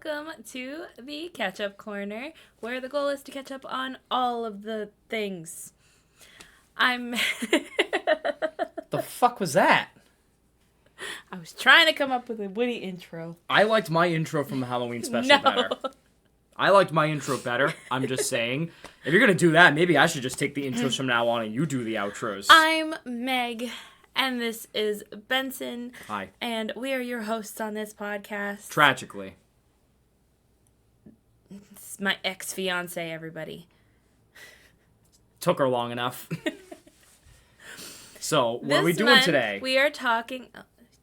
welcome to the Catch-Up Corner, where the goal is to catch up on all of the things. The fuck was that? I was trying to come up with a witty intro. I liked my intro from the Halloween special better. I liked my intro better. I'm just saying. If you're going to do that, maybe I should just take the intros from now on and you do the outros. I'm Meg, and this is Benson. Hi. And we are your hosts on this podcast. Tragically. It's my ex-fiance, everybody. Took her long enough. So, what are we doing today? We are talking... Oh, let me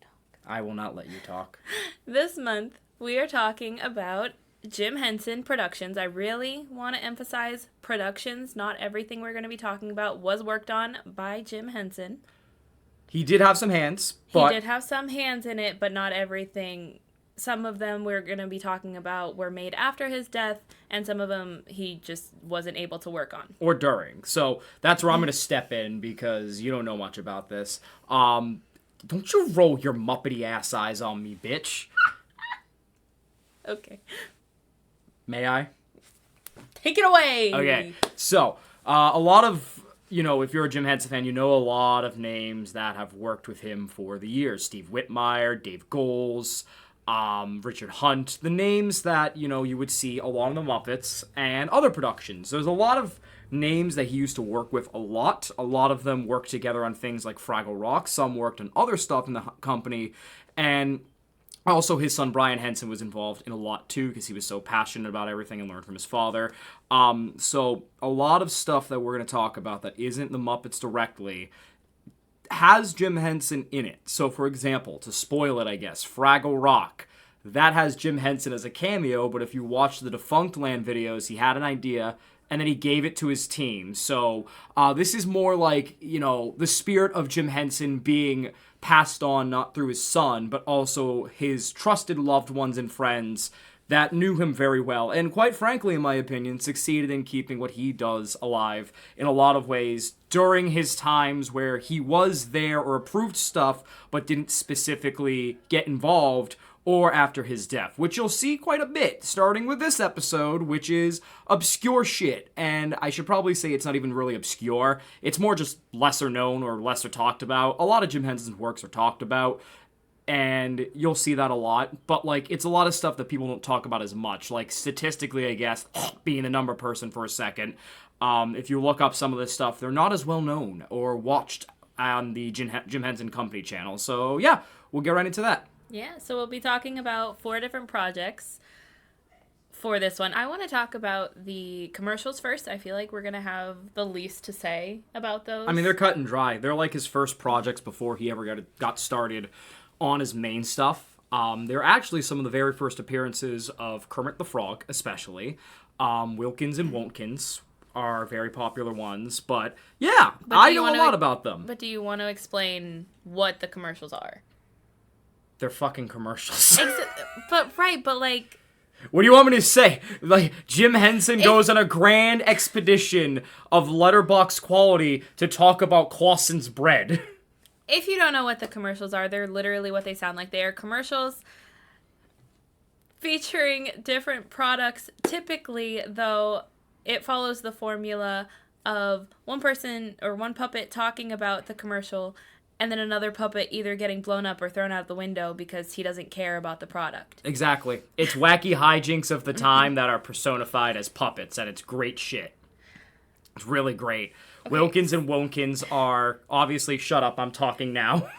talk. I will not let you talk. This month, we are talking about Jim Henson Productions. I really want to emphasize productions. Not everything we're going to be talking about was worked on by Jim Henson. He did have some hands, but... He did have some hands in it, but not everything. Some of them we're going to be talking about were made after his death, and some of them he just wasn't able to work on. Or during. So that's where I'm going to step in, because you don't know much about this. Don't you roll your Muppety ass eyes on me, bitch. Okay. May I? Take it away! Okay, so, a lot of, if you're a Jim Henson fan, you know a lot of names that have worked with him for the years. Steve Whitmire, Dave Goelz, Richard Hunt, the names that, you would see along the Muppets and other productions. There's a lot of names that he used to work with a lot. A lot of them worked together on things like Fraggle Rock. Some worked on other stuff in the company. And also his son Brian Henson was involved in a lot too, because he was so passionate about everything and learned from his father. So a lot of stuff that we're going to talk about that isn't the Muppets directly has Jim Henson in it. So, for example, to spoil it, I guess, Fraggle Rock, that has Jim Henson as a cameo, but if you watch the Defunct Land videos, he had an idea, and then he gave it to his team. So, this is more like, the spirit of Jim Henson being passed on not through his son, but also his trusted loved ones and friends that knew him very well, and quite frankly, in my opinion, succeeded in keeping what he does alive in a lot of ways during his times where he was there or approved stuff, but didn't specifically get involved, or after his death, which you'll see quite a bit, starting with this episode, which is obscure shit. And I should probably say it's not even really obscure. It's more just lesser known or lesser talked about. A lot of Jim Henson's works are talked about, and you'll see that a lot, but, it's a lot of stuff that people don't talk about as much. Statistically, I guess, being a number person for a second, if you look up some of this stuff, they're not as well known or watched on the Jim Henson Company channel. So, yeah, we'll get right into that. Yeah, so we'll be talking about 4 different projects for this one. I want to talk about the commercials first. I feel like we're going to have the least to say about those. I mean, they're cut and dry. They're like his first projects before he ever got started on his main stuff. They're actually some of the very first appearances of Kermit the Frog, especially. Wilkins and Wontkins are very popular ones, but yeah, I know a lot about them. But do you want to explain what the commercials are? They're fucking commercials. But what do you want me to say? Jim Henson goes on a grand expedition of letterbox quality to talk about Clausen's bread. If you don't know what the commercials are, they're literally what they sound like. They are commercials featuring different products. Typically, though, it follows the formula of one person or one puppet talking about the commercial, and then another puppet either getting blown up or thrown out the window because he doesn't care about the product. Exactly. It's wacky hijinks of the time that are personified as puppets, and it's great shit. It's really great. Okay. Wilkins and Wontkins are, obviously, shut up, I'm talking now.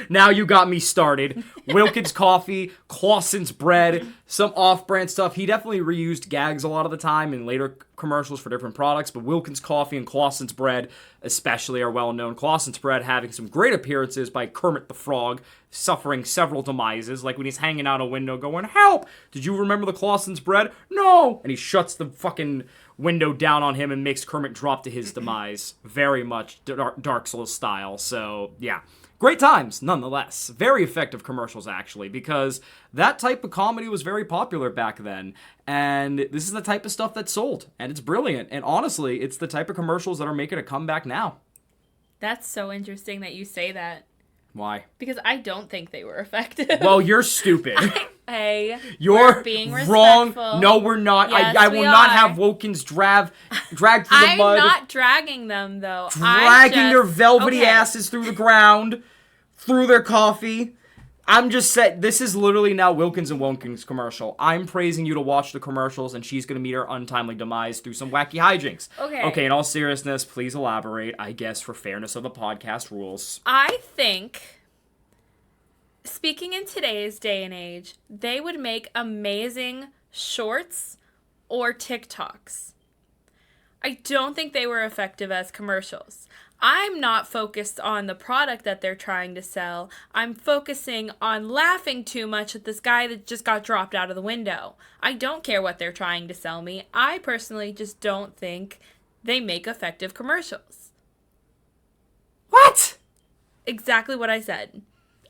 Now you got me started. Wilkins Coffee, Clausen's Bread, some off-brand stuff. He definitely reused gags a lot of the time in later commercials for different products, but Wilkins Coffee and Clausen's Bread especially are well-known. Clausen's Bread having some great appearances by Kermit the Frog, suffering several demises, like when he's hanging out a window going, "Help! Did you remember the Clausen's Bread? No!" And he shuts the fucking window down on him and makes Kermit drop to his demise. Very much Dark Souls style, so yeah. Great times, nonetheless. Very effective commercials, actually, because that type of comedy was very popular back then, and this is the type of stuff that sold, and it's brilliant, and honestly, it's the type of commercials that are making a comeback now. That's so interesting that you say that. Why? Because I don't think they were effective. Well, you're stupid. Hey, You're we're being wrong. respectful. No, we're not. Yes, I will we not are. have Wokins dragged through the I'm mud. not dragging them, though. Dragging their velvety asses through the ground, through their coffee. I'm just saying, this is literally now Wilkins and Wonkins commercial. I'm praising you to watch the commercials, and she's going to meet her untimely demise through some wacky hijinks. Okay, in all seriousness, please elaborate, I guess, for fairness of the podcast rules. I think, speaking in today's day and age, they would make amazing shorts or TikToks. I don't think they were effective as commercials. I'm not focused on the product that they're trying to sell. I'm focusing on laughing too much at this guy that just got dropped out of the window. I don't care what they're trying to sell me. I personally just don't think they make effective commercials. What? Exactly what I said.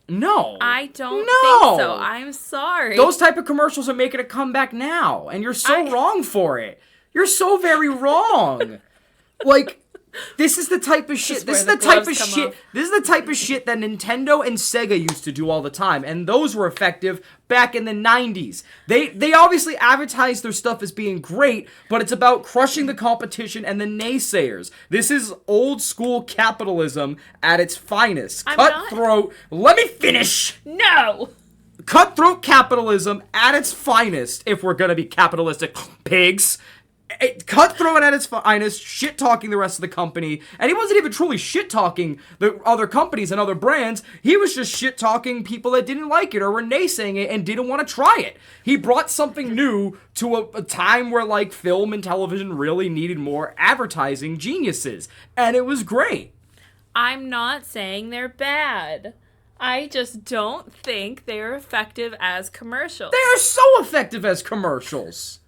No. I don't think so. I'm sorry. Those type of commercials are making a comeback now, and you're so wrong for it. You're so very wrong. Like, this is the type of shit. This is the type of shit. This is the type of shit that Nintendo and Sega used to do all the time, and those were effective back in the 90s. They obviously advertise their stuff as being great, but it's about crushing the competition and the naysayers. This is old school capitalism at its finest. Cutthroat. Let me finish. No. Cutthroat capitalism at its finest, if we're gonna be capitalistic pigs. Cutthroat at its finest, shit-talking the rest of the company, and he wasn't even truly shit-talking the other companies and other brands, he was just shit-talking people that didn't like it or were naysaying it and didn't want to try it. He brought something new to a time where, like, film and television really needed more advertising geniuses, and it was great. I'm not saying they're bad. I just don't think they're effective as commercials. They are so effective as commercials.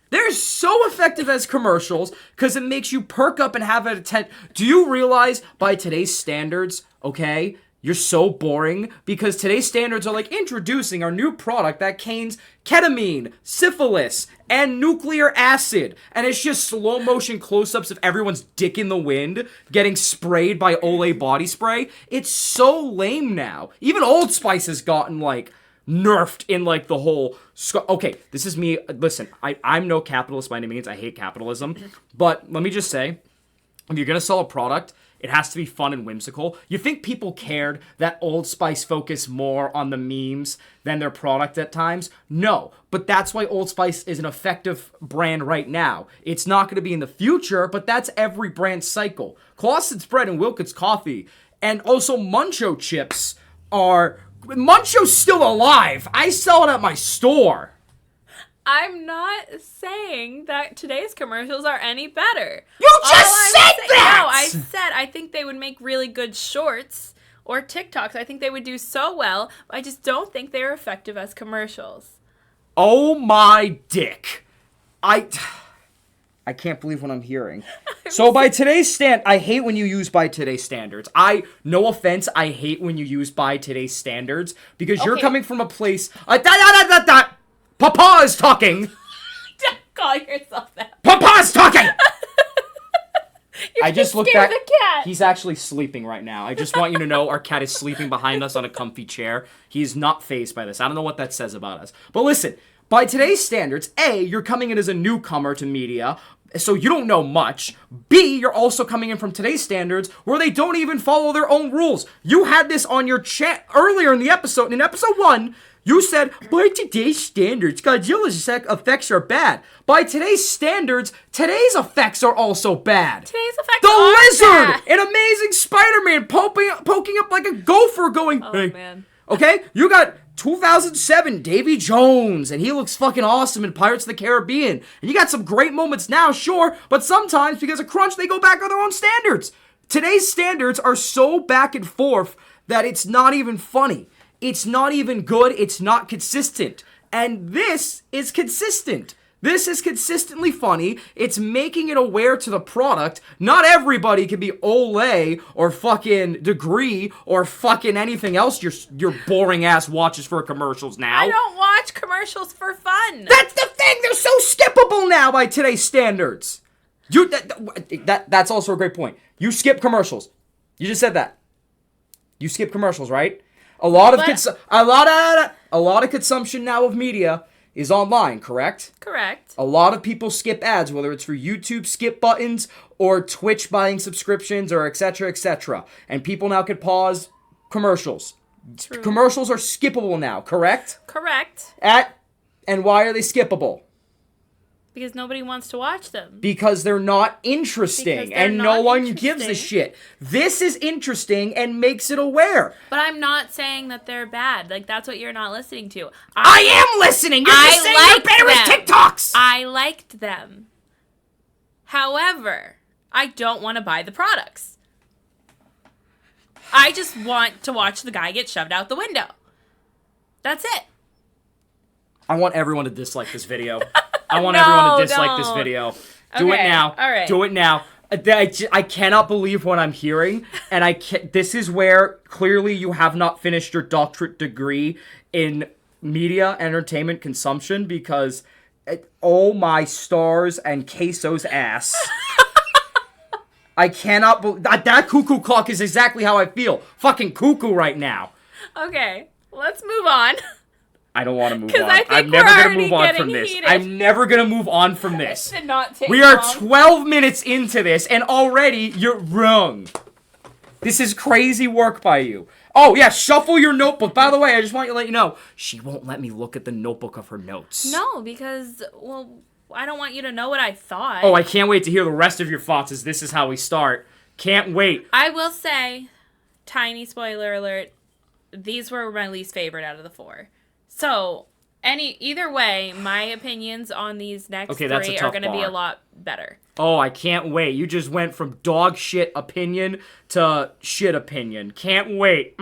They're so effective as commercials because it makes you perk up and have an attention. Do you realize by today's standards, okay, you're so boring because today's standards are like introducing our new product that contains ketamine, syphilis, and nuclear acid. And it's just slow motion close-ups of everyone's dick in the wind getting sprayed by Olay body spray. It's so lame now. Even Old Spice has gotten like nerfed in like the whole okay, this is me. Listen, I'm no capitalist by any means. I hate capitalism. But let me just say, if you're gonna sell a product, it has to be fun and whimsical. You think people cared that Old Spice focused more on the memes than their product at times? No, but that's why Old Spice is an effective brand right now. It's not going to be in the future, but that's every brand cycle. Clausen's Bread and Wilkins Coffee, and also Muncho chips are... Muncho's still alive. I sell it at my store. I'm not saying that today's commercials are any better. You just said that! No, I said I think they would make really good shorts or TikToks. I think they would do so well. I just don't think they're effective as commercials. Oh my dick. I can't believe what I'm hearing. So by today's I hate when you use by today's standards. No offense, I hate when you use by today's standards because you're coming from a place... Papa is talking! Don't call yourself that. Papa's talking! I just looked at the cat. He's actually sleeping right now. I just want you to know our cat is sleeping behind us on a comfy chair. He's not fazed by this. I don't know what that says about us. But listen, by today's standards, A, you're coming in as a newcomer to media, so you don't know much. B, you're also coming in from today's standards where they don't even follow their own rules. You had this on your chat earlier in the episode. In episode 1, you said, by today's standards, Godzilla's effects are bad. By today's standards, today's effects are also bad. Today's effects the are Lizard! bad. An Amazing Spider-Man poking up like a gopher going, oh, hey. Man. Okay? You got 2007 Davy Jones, and he looks fucking awesome in Pirates of the Caribbean. And you got some great moments now, sure, but sometimes because of crunch, they go back on their own standards. Today's standards are so back and forth that it's not even funny. It's not even good. It's not consistent. And this is consistent. This is consistently funny. It's making it aware to the product. Not everybody can be Olay or fucking Degree or fucking anything else your boring ass watches for commercials now. I don't watch commercials for fun. That's the thing. They're so skippable now by today's standards. That's also a great point. You skip commercials. You just said that. You skip commercials, right? A lot of consumption now of media is online, correct? Correct. A lot of people skip ads, whether it's for YouTube skip buttons or Twitch buying subscriptions or etc., etc. And people now can pause commercials. True. Commercials are skippable now, correct? Correct. And why are they skippable? Because nobody wants to watch them. Because they're not interesting, and no one gives a shit. This is interesting and makes it aware. But I'm not saying that they're bad. Like, that's what you're not listening to. I am listening! You're just saying they're better as TikToks! I liked them. However, I don't want to buy the products. I just want to watch the guy get shoved out the window. That's it. I want everyone to dislike this video. I want everyone to dislike this video. Do it now. All right. Do it now. I cannot believe what I'm hearing, and this is where clearly you have not finished your doctorate degree in media entertainment consumption, because oh my stars and queso's ass. I cannot believe that cuckoo clock is exactly how I feel. Fucking cuckoo right now. Okay, let's move on. I don't want to move on. I'm never going to move on from this. Heated. I'm never going to move on from this. Did not take we are long. 12 minutes into this, and already you're wrong. This is crazy work by you. Oh, yeah, shuffle your notebook. By the way, I just want to let you know, she won't let me look at the notebook of her notes. No, because, well, I don't want you to know what I thought. Oh, I can't wait to hear the rest of your thoughts, as this is how we start. Can't wait. I will say, tiny spoiler alert, these were my least favorite out of the 4. So, either way, my opinions on these next 3 are going to be a lot better. Oh, I can't wait. You just went from dog shit opinion to shit opinion. Can't wait.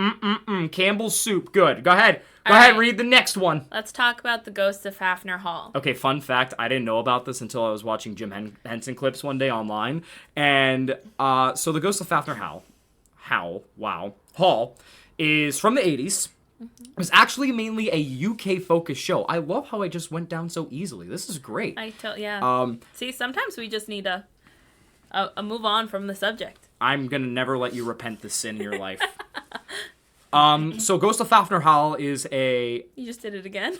Campbell's soup. Good. Go ahead. Go ahead, read the next one. Let's talk about the Ghost of Fafner Hall. Okay, fun fact. I didn't know about this until I was watching Jim Henson clips one day online. And so the Ghost of Fafner Hall is from the 80s. It was actually mainly a UK-focused show. I love how I just went down so easily. This is great. See, sometimes we just need a move on from the subject. I'm gonna never let you repent this sin in your life. So Ghost of Fafner Hall is a... You just did it again?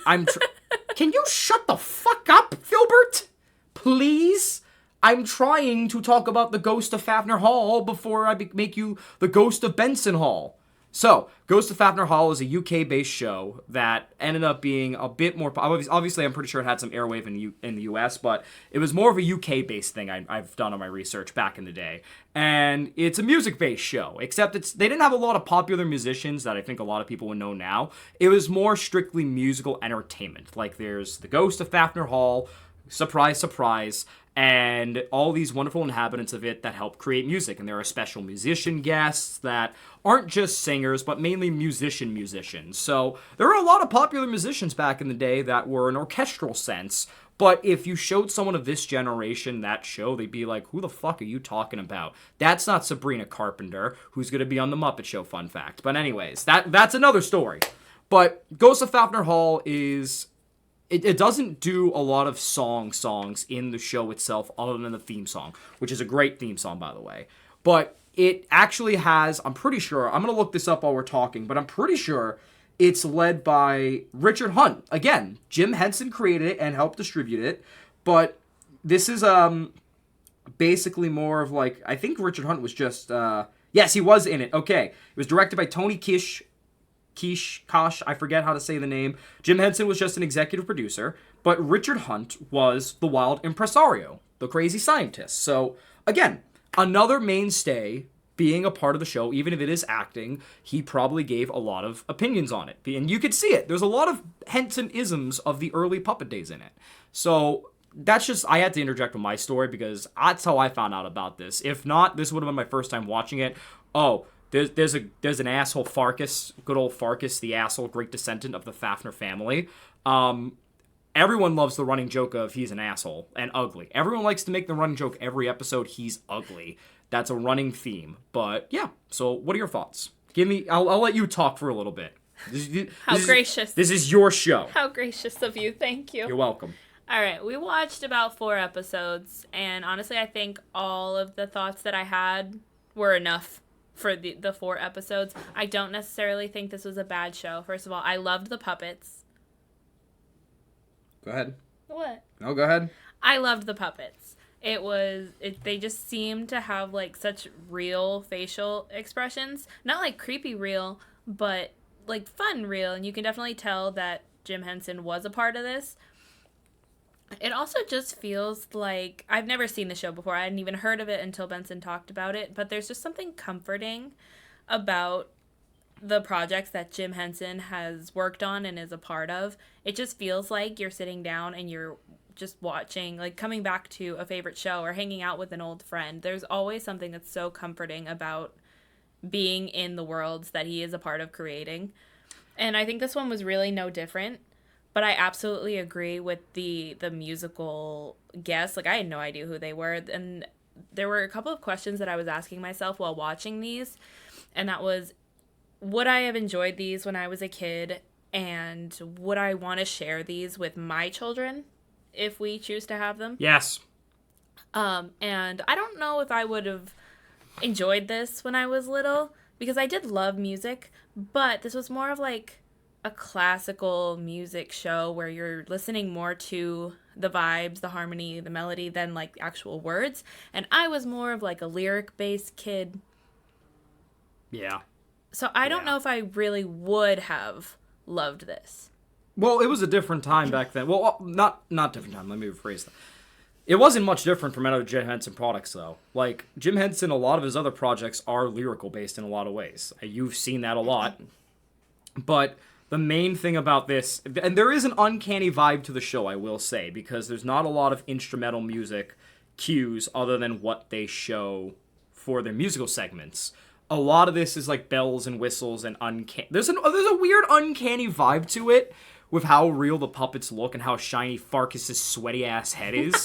Can you shut the fuck up, Filbert? Please? I'm trying to talk about the Ghost of Fafner Hall before I make you the Ghost of Benson Hall. So, Ghost of Fafner Hall is a UK-based show that ended up being a bit more... Obviously, I'm pretty sure it had some airwave in the US, but it was more of a UK-based thing I've done on my research back in the day. And it's a music-based show, except they didn't have a lot of popular musicians that I think a lot of people would know now. It was more strictly musical entertainment. Like, there's the Ghost of Fafner Hall, surprise, surprise, and all these wonderful inhabitants of it that help create music. And there are special musician guests that aren't just singers, but mainly musicians. So there were a lot of popular musicians back in the day that were an orchestral sense. But if you showed someone of this generation that show, they'd be like, who the fuck are you talking about? That's not Sabrina Carpenter, who's going to be on The Muppet Show, fun fact. But anyways, that's another story. But Ghost of Fafner Hall is... It doesn't do a lot of songs in the show itself other than the theme song, which is a great theme song, by the way. But it actually has, I'm pretty sure, I'm going to look this up while we're talking, but I'm pretty sure it's led by Richard Hunt. Again, Jim Henson created it and helped distribute it, but this is basically more of like, I think Richard Hunt was just, yes, he was in it. Okay. It was directed by Tony Kosh, I forget how to say the name. Jim Henson was just an executive producer, but Richard Hunt was the wild impresario, the crazy scientist. So, again, another mainstay being a part of the show, even if it is acting, he probably gave a lot of opinions on it. And you could see it. There's a lot of Henson-isms of the early Puppet days in it. So, that's just, I had to interject with my story because that's how I found out about this. If not, this would have been my first time watching it. Oh, There's an asshole Farkas, good old Farkas, the asshole great descendant of the Fafner family. Everyone loves the running joke of he's an asshole and ugly. Everyone likes to make the running joke every episode, he's ugly. That's a running theme. But yeah, so what are your thoughts? I'll let you talk for a little bit. How gracious. This is your show. How gracious of you. Thank you. You're welcome. All right, we watched about 4 episodes, and honestly, I think all of the thoughts that I had were enough for the 4 episodes. I don't necessarily think this was a bad show. First of all, I loved the puppets. Go ahead. What? No, go ahead. I loved the puppets. They just seemed to have, like, such real facial expressions. Not, like, creepy real, but, like, fun real. And you can definitely tell that Jim Henson was a part of this. It also just feels like... I've never seen the show before. I hadn't even heard of it until Benson talked about it. But there's just something comforting about the projects that Jim Henson has worked on and is a part of. It just feels like you're sitting down and you're just watching, like, coming back to a favorite show or hanging out with an old friend. There's always something that's so comforting about being in the worlds that he is a part of creating. And I think this one was really no different. But I absolutely agree with the musical guests. Like, I had no idea who they were. And there were a couple of questions that I was asking myself while watching these. And that was, would I have enjoyed these when I was a kid? And would I want to share these with my children if we choose to have them? Yes. And I don't know if I would have enjoyed this when I was little, because I did love music, but this was more of like a classical music show where you're listening more to the vibes, the harmony, the melody than like actual words. And I was more of like a lyric-based kid. Yeah. So I don't know if I really would have loved this. Well, it was a different time back then. Well, not different time. Let me rephrase that. It wasn't much different from other Jim Henson products, though. Like, Jim Henson, a lot of his other projects are lyrical-based in a lot of ways. You've seen that a lot. But the main thing about this, and there is an uncanny vibe to the show, I will say, because there's not a lot of instrumental music cues other than what they show for their musical segments. A lot of this is like bells and whistles and uncanny. There's a weird uncanny vibe to it with how real the puppets look and how shiny Farkas's sweaty ass head is.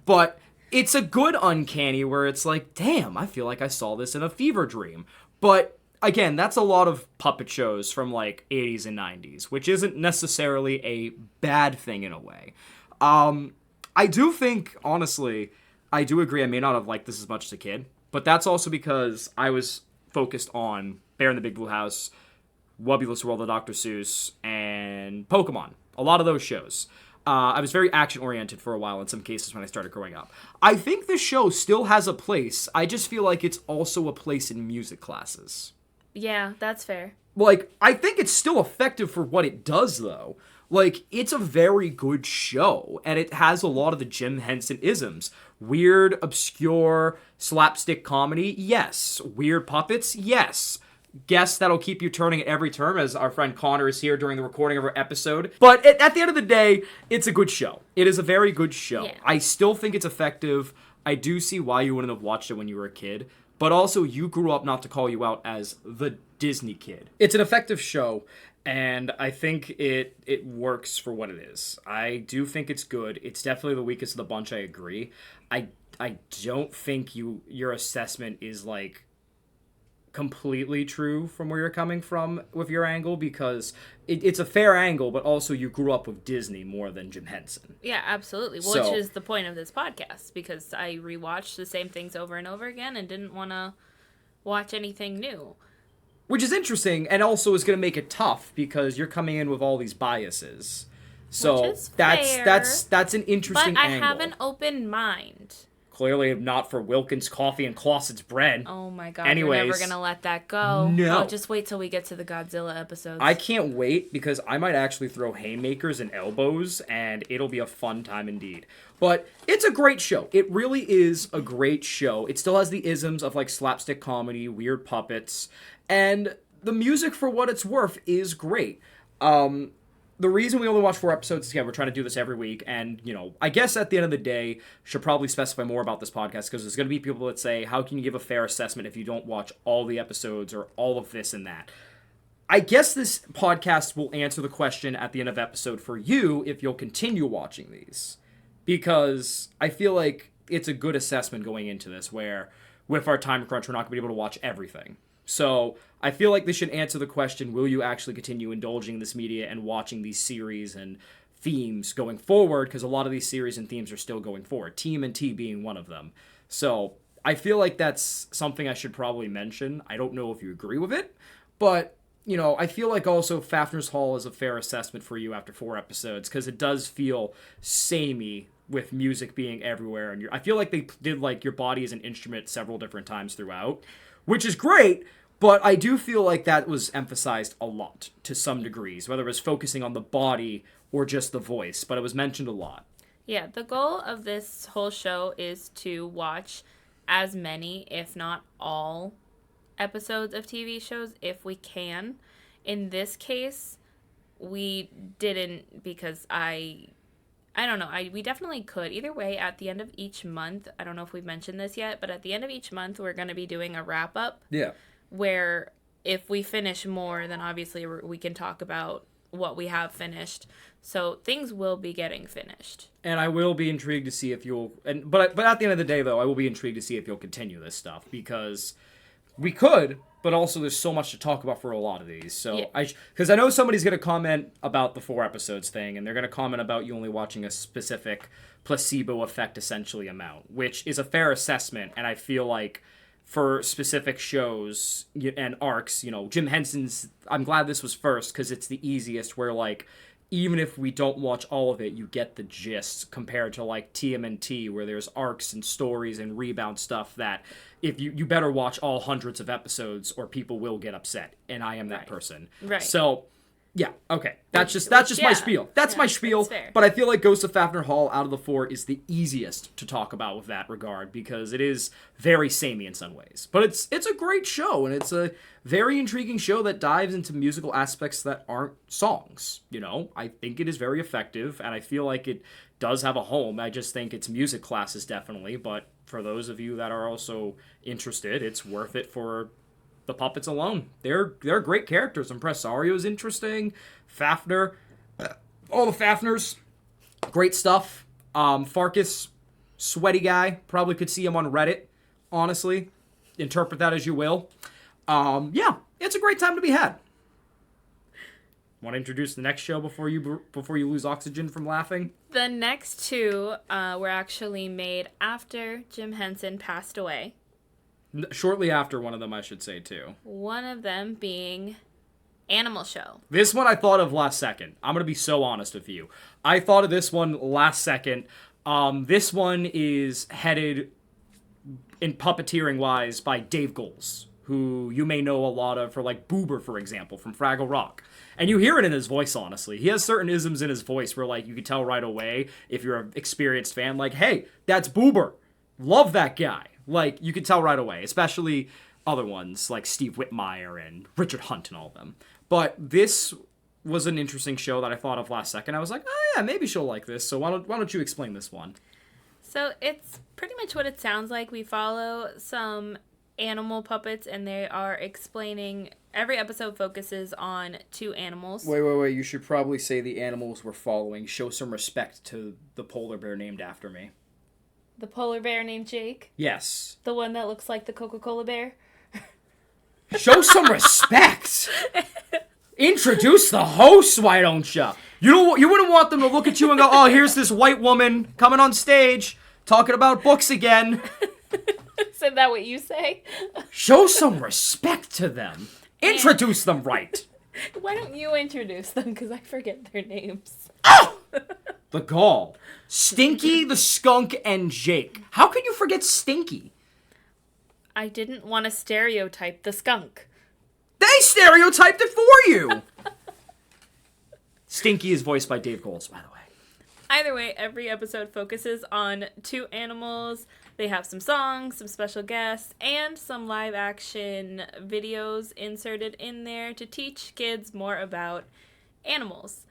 But it's a good uncanny where it's like, damn, I feel like I saw this in a fever dream. But again, that's a lot of puppet shows from like 80s and 90s, which isn't necessarily a bad thing in a way. I do think, honestly, I do agree I may not have liked this as much as a kid, but that's also because I was focused on Bear in the Big Blue House, Wubbulous World of Dr. Seuss, and Pokemon. A lot of those shows. I was very action-oriented for a while in some cases when I started growing up. I think the show still has a place. I just feel like it's also a place in music classes. Yeah, that's fair. Like, I think it's still effective for what it does, though. Like, it's a very good show, and it has a lot of the Jim Henson isms. Weird, obscure, slapstick comedy, yes. Weird puppets, yes. Guests that'll keep you turning at every turn, as our friend Connor is here during the recording of our episode. But at the end of the day, it's a good show. It is a very good show. Yeah. I still think it's effective. I do see why you wouldn't have watched it when you were a kid. But also, you grew up, not to call you out, as the Disney kid. It's an effective show, and I think it works for what it is. I do think it's good. It's definitely the weakest of the bunch, I agree. I don't think your assessment is, like, completely true from where you're coming from with your angle, because it's a fair angle, but also you grew up with Disney more than Jim Henson. Yeah, absolutely. Which is the point of this podcast, because I rewatched the same things over and over again and didn't want to watch anything new. Which is interesting, and also is going to make it tough because you're coming in with all these biases. So Which is fair, that's an interesting angle. But I have an open mind. Clearly not for Wilkins Coffee and Clauset's Bread. Oh my god, Anyways, you're never going to let that go. No. Oh, just wait till we get to the Godzilla episodes. I can't wait, because I might actually throw haymakers and elbows, and it'll be a fun time indeed. But it's a great show. It really is a great show. It still has the isms of, like, slapstick comedy, weird puppets, and the music, for what it's worth, is great. The reason we only watch 4 episodes is, again, we're trying to do this every week, and, you know, I guess at the end of the day, should probably specify more about this podcast, because there's going to be people that say, how can you give a fair assessment if you don't watch all the episodes or all of this and that? I guess this podcast will answer the question at the end of the episode for you if you'll continue watching these, because I feel like it's a good assessment going into this, where with our time crunch, we're not going to be able to watch everything. So I feel like this should answer the question, will you actually continue indulging in this media and watching these series and themes going forward? Because a lot of these series and themes are still going forward. TMNT being one of them. So I feel like that's something I should probably mention. I don't know if you agree with it, but I feel like also Fafner's Hall is a fair assessment for you after 4 episodes, because it does feel samey with music being everywhere, and I feel like they did like your body as an instrument several different times throughout, which is great, but I do feel like that was emphasized a lot to some degrees, whether it was focusing on the body or just the voice, but it was mentioned a lot. Yeah, the goal of this whole show is to watch as many, if not all, episodes of TV shows if we can. In this case, we didn't, because I don't know. We definitely could. Either way, at the end of each month, I don't know if we've mentioned this yet, but at the end of each month, we're going to be doing a wrap-up. Yeah. Where if we finish more, then obviously we can talk about what we have finished. So things will be getting finished. And I will be intrigued to see if you'll... But at the end of the day, though, I will be intrigued to see if you'll continue this stuff, because we could... But also, there's so much to talk about for a lot of these. So, yeah. Because I know somebody's going to comment about the 4 episodes thing, and they're going to comment about you only watching a specific placebo effect, essentially, amount, which is a fair assessment. And I feel like for specific shows and arcs, Jim Henson's... I'm glad this was first, because it's the easiest, where, like, even if we don't watch all of it, you get the gist, compared to, like, TMNT, where there's arcs and stories and rebound stuff that... If you better watch all hundreds of episodes, or people will get upset, and I am that person. Right. So, yeah, okay. That's just my spiel. That's my spiel. But I feel like Ghost of Fafner Hall out of the 4 is the easiest to talk about with that regard, because it is very samey in some ways. But it's a great show, and it's a very intriguing show that dives into musical aspects that aren't songs. I think it is very effective, and I feel like it does have a home. I just think it's music classes definitely, but for those of you that are also interested, it's worth it for the puppets alone. They're great characters. Impresario's interesting. Fafner, all the Fafners, great stuff. Farkas, sweaty guy. Probably could see him on Reddit, honestly. Interpret that as you will. Yeah, it's a great time to be had. Want to introduce the next show before you lose oxygen from laughing? The next 2 were actually made after Jim Henson passed away. Shortly after one of them, I should say, too. One of them being Animal Show. This one I thought of last second. I'm going to be so honest with you. I thought of this one last second. This one is headed, in puppeteering-wise, by Dave Goelz, who you may know a lot of for, like, Boober, for example, from Fraggle Rock. And you hear it in his voice, honestly. He has certain isms in his voice where, like, you can tell right away, if you're an experienced fan, like, hey, that's Boober. Love that guy. Like, you can tell right away, especially other ones, like Steve Whitmire and Richard Hunt and all of them. But this was an interesting show that I thought of last second. I was like, oh, yeah, maybe she'll like this. So why don't you explain this one? So it's pretty much what it sounds like. We follow some animal puppets, and they are explaining... Every episode focuses on 2 animals. Wait. You should probably say the animals we're following. Show some respect to the polar bear named after me. The polar bear named Jake? Yes. The one that looks like the Coca-Cola bear? Show some respect! Introduce the host, why don't you? You wouldn't want them to look at you and go, oh, here's this white woman coming on stage, talking about books again. Isn't that what you say? Show some respect to them. Introduce them right. Why don't you introduce them? Because I forget their names. Oh! The gall. Stinky, the skunk, and Jake. How can you forget Stinky? I didn't want to stereotype the skunk. They stereotyped it for you! Stinky is voiced by Dave Goelz, by the way. Either way, every episode focuses on 2 animals. They have some songs, some special guests, and some live action videos inserted in there to teach kids more about animals.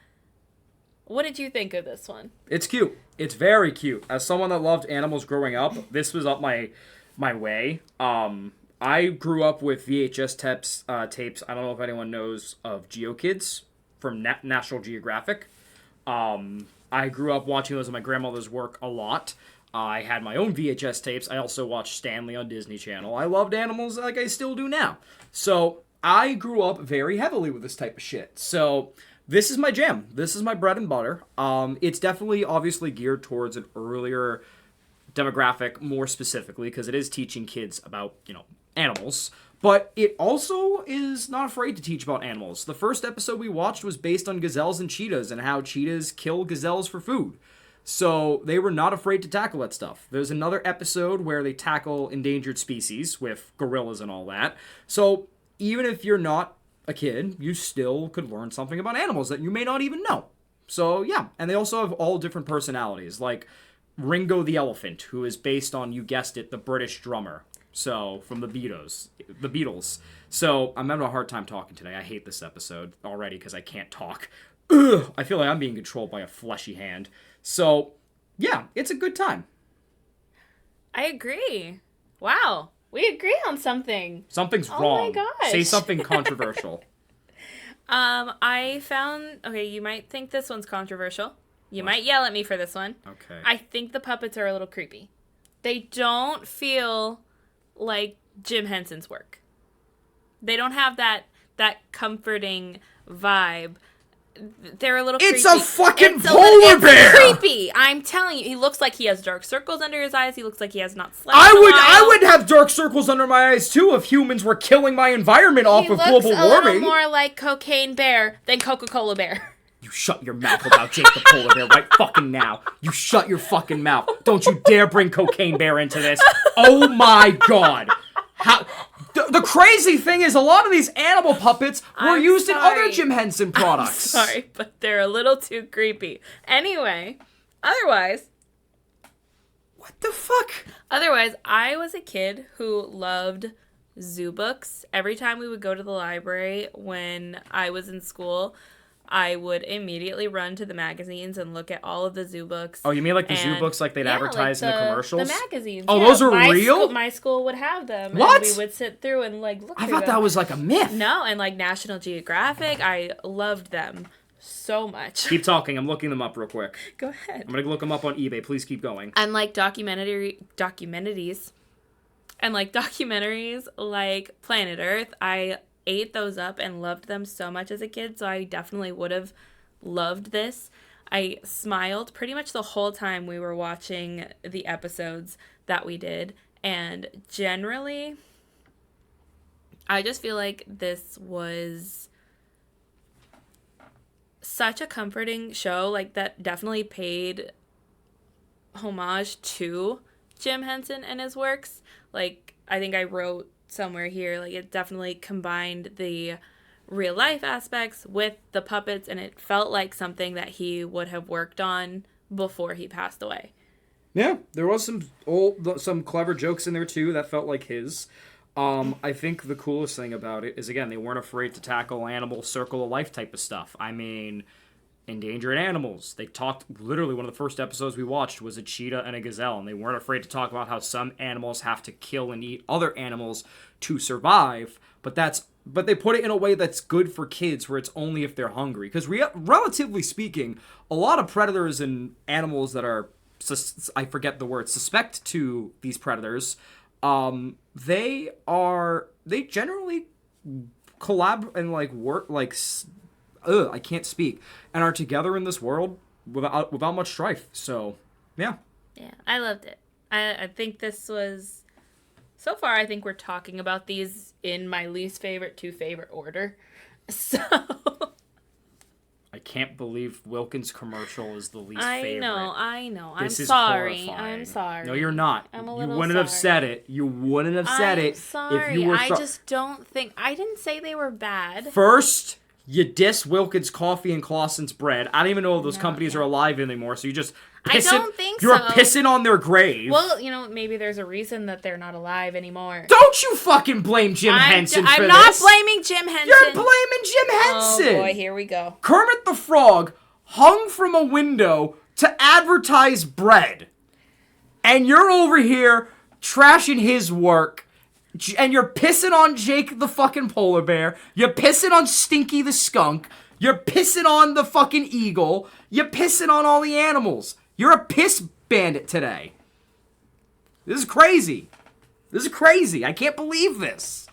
What did you think of this one? It's cute. It's very cute. As someone that loved animals growing up, this was up my way. I grew up with VHS tapes. I don't know if anyone knows of GeoKids from National Geographic. I grew up watching those at my grandmother's work a lot. I had my own VHS tapes. I also watched Stanley on Disney Channel. I loved animals like I still do now. So I grew up very heavily with this type of shit. So this is my jam. This is my bread and butter. It's definitely obviously geared towards an earlier demographic more specifically, because it is teaching kids about, animals. But it also is not afraid to teach about animals. The first episode we watched was based on gazelles and cheetahs and how cheetahs kill gazelles for food. So they were not afraid to tackle that stuff. There's another episode where they tackle endangered species with gorillas and all that. So even if you're not a kid, you still could learn something about animals that you may not even know. So yeah, and they also have all different personalities, like Ringo the Elephant, who is based on, you guessed it, the British drummer. So, from the Beatles. So, I'm having a hard time talking today. I hate this episode already because I can't talk. Ugh, I feel like I'm being controlled by a fleshy hand. So, yeah, it's a good time. I agree. Wow. We agree on something. Something's wrong. Oh my gosh. Say something controversial. I found... Okay, you might think this one's controversial. You might yell at me for this one. Okay. I think the puppets are a little creepy. They don't feel like Jim Henson's work. They don't have that comforting vibe. They're a little creepy. It's a fucking polar bear! It's creepy! I'm telling you. He looks like he has dark circles under his eyes. He looks like he has not slept in a while. I would have dark circles under my eyes too if humans were killing my environment off of global warming. He looks a little more like Cocaine Bear than Coca-Cola Bear. You shut your mouth about Jake the Polar Bear right fucking now. You shut your fucking mouth. Don't you dare bring Cocaine Bear into this. Oh my god. How... The crazy thing is, a lot of these animal puppets were used in other Jim Henson products. I'm sorry, but they're a little too creepy. Anyway, otherwise... What the fuck? Otherwise, I was a kid who loved zoo books. Every time we would go to the library when I was in school, I would immediately run to the magazines and look at all of the zoo books. Oh, you mean like the zoo books like they'd advertise in the commercials? The magazines. Oh, those are real? My school would have them. What? And we would sit through and look through them. I thought that was like a myth. No, and National Geographic, I loved them so much. Keep talking. I'm looking them up real quick. Go ahead. I'm going to look them up on eBay. Please keep going. And documentaries. And documentaries like Planet Earth, I ate those up and loved them so much as a kid, so I definitely would have loved this. I smiled pretty much the whole time we were watching the episodes that we did, and generally, I just feel like this was such a comforting show, that definitely paid homage to Jim Henson and his works. I think I wrote somewhere here, it definitely combined the real life aspects with the puppets, and it felt like something that he would have worked on before he passed away. Yeah, there was some clever jokes in there too that felt like his. I think the coolest thing about it is, again, they weren't afraid to tackle animal circle of life type of stuff. I mean, endangered animals. They talked, literally one of the first episodes we watched was a cheetah and a gazelle, and they weren't afraid to talk about how some animals have to kill and eat other animals to survive, but they put it in a way that's good for kids, where it's only if they're hungry. Because relatively speaking, a lot of predators and animals that are, I forget the word, suspect to these predators, they generally collab and work I can't speak, and are together in this world without much strife. So, yeah. Yeah, I loved it. I think this was... So far, I think we're talking about these in my least favorite to favorite order. So... I can't believe Wilkins' commercial is the least favorite. I know. This is sorry. horrifying. I'm sorry. No, you're not. I'm a little You wouldn't have said it. You wouldn't have said it. I'm sorry. If you were I just don't think... I didn't say they were bad. First... You diss Wilkins Coffee and Clausen's Bread. I don't even know if those companies are alive anymore, so you just I don't think you're so. pissing on their grave. Well, maybe there's a reason that they're not alive anymore. Don't you fucking blame Jim Henson for this. I'm not blaming Jim Henson. You're blaming Jim Henson. Oh boy, here we go. Kermit the Frog hung from a window to advertise bread. And you're over here trashing his work. And you're pissing on Jake the fucking polar bear. You're pissing on Stinky the skunk. You're pissing on the fucking eagle. You're pissing on all the animals. You're a piss bandit today. This is crazy. I can't believe this.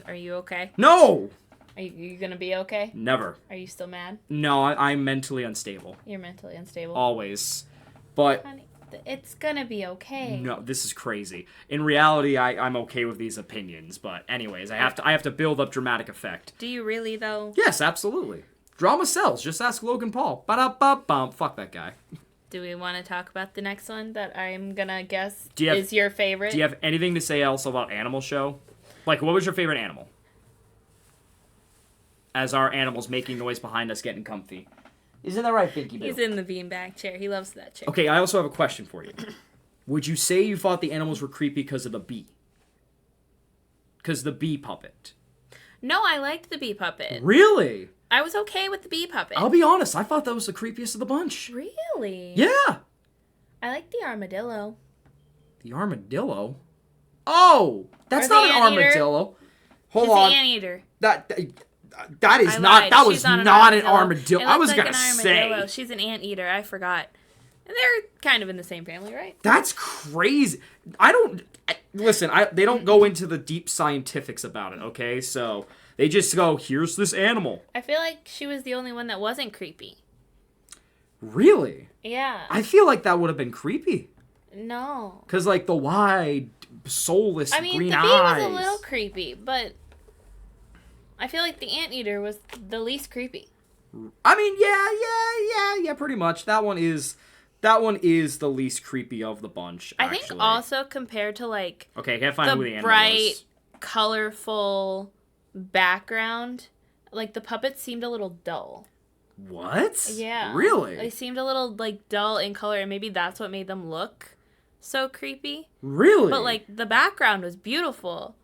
Are you okay? No. Are you gonna be okay? Never. Are you still mad? No, I'm mentally unstable. You're mentally unstable. Always. But Honey. It's gonna be okay. No, this is crazy. In reality, I'm okay with these opinions, but anyways, I have to build up dramatic effect. Do you really though? Yes, absolutely. Drama sells. Just ask Logan Paul. Ba-da-ba-bum. Fuck that guy. Do we want to talk about the next one that I'm gonna guess is your favorite? Do you have anything to say else about Animal Show? Like, what was your favorite animal? As our animal's making noise behind us getting comfy. Isn't that right, Pinky Boo? He's in the beanbag chair. He loves that chair. Okay, I also have a question for you. Would you say you thought the animals were creepy because of the bee? Because the bee puppet. No, I liked the bee puppet. Really? I was okay with the bee puppet. I'll be honest, I thought that was the creepiest of the bunch. Really? Yeah. I like the armadillo. The armadillo? Oh! That's not an armadillo. Hold on. The anteater. That is not. That was not an armadillo. I was gonna say she's an anteater. I forgot. And they're kind of in the same family, right? That's crazy. Listen. They don't go into the deep scientifics about it. Okay, so they just go, "Here's this animal." I feel like she was the only one that wasn't creepy. Really? Yeah. I feel like that would have been creepy. No. Because like the wide, soulless green eyes. The bee was a little creepy, but I feel like the anteater was the least creepy. I mean, yeah, pretty much. That one is the least creepy of the bunch, actually. I think also compared to like okay, I can't find who the animal bright, was. colorful background, like the puppets seemed a little dull. What? Yeah. Really? They seemed a little like dull in color, and maybe that's what made them look so creepy. Really? But like the background was beautiful.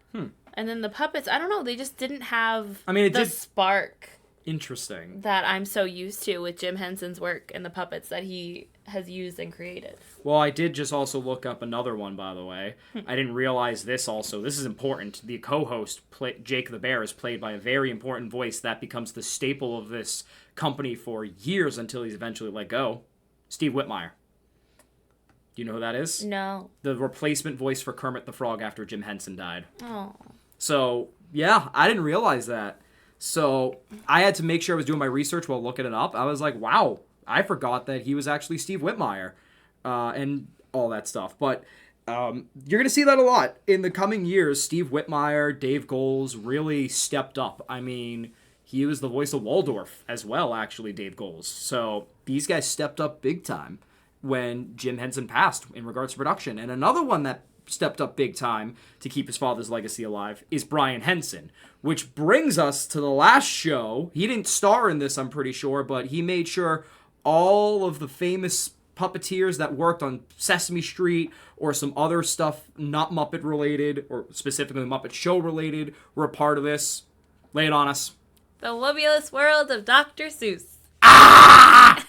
And then the puppets, I don't know, they just didn't have the spark. Interesting. That I'm so used to with Jim Henson's work and the puppets that he has used and created. Well, I did just also look up another one, by the way. I didn't realize this also. This is important. The co-host, Jake the Bear, is played by a very important voice that becomes the staple of this company for years until he's eventually let go. Steve Whitmire. Do you know who that is? No. The replacement voice for Kermit the Frog after Jim Henson died. Oh. So, yeah, I didn't realize that. So, I had to make sure I was doing my research while looking it up. I was like, wow, I forgot that he was actually Steve Whitmire and all that stuff. But you're going to see that a lot. In the coming years, Steve Whitmire, Dave Goelz really stepped up. I mean, he was the voice of Waldorf as well, actually, Dave Goelz. So, these guys stepped up big time when Jim Henson passed in regards to production. And another one that stepped up big time to keep his father's legacy alive is Brian Henson, which brings us to the last show. He didn't star in this, I'm pretty sure, but he made sure all of the famous puppeteers that worked on Sesame Street or some other stuff not Muppet related or specifically Muppet Show related were a part of this. Lay it on us. The Wobulous World of Dr. Seuss. Ah!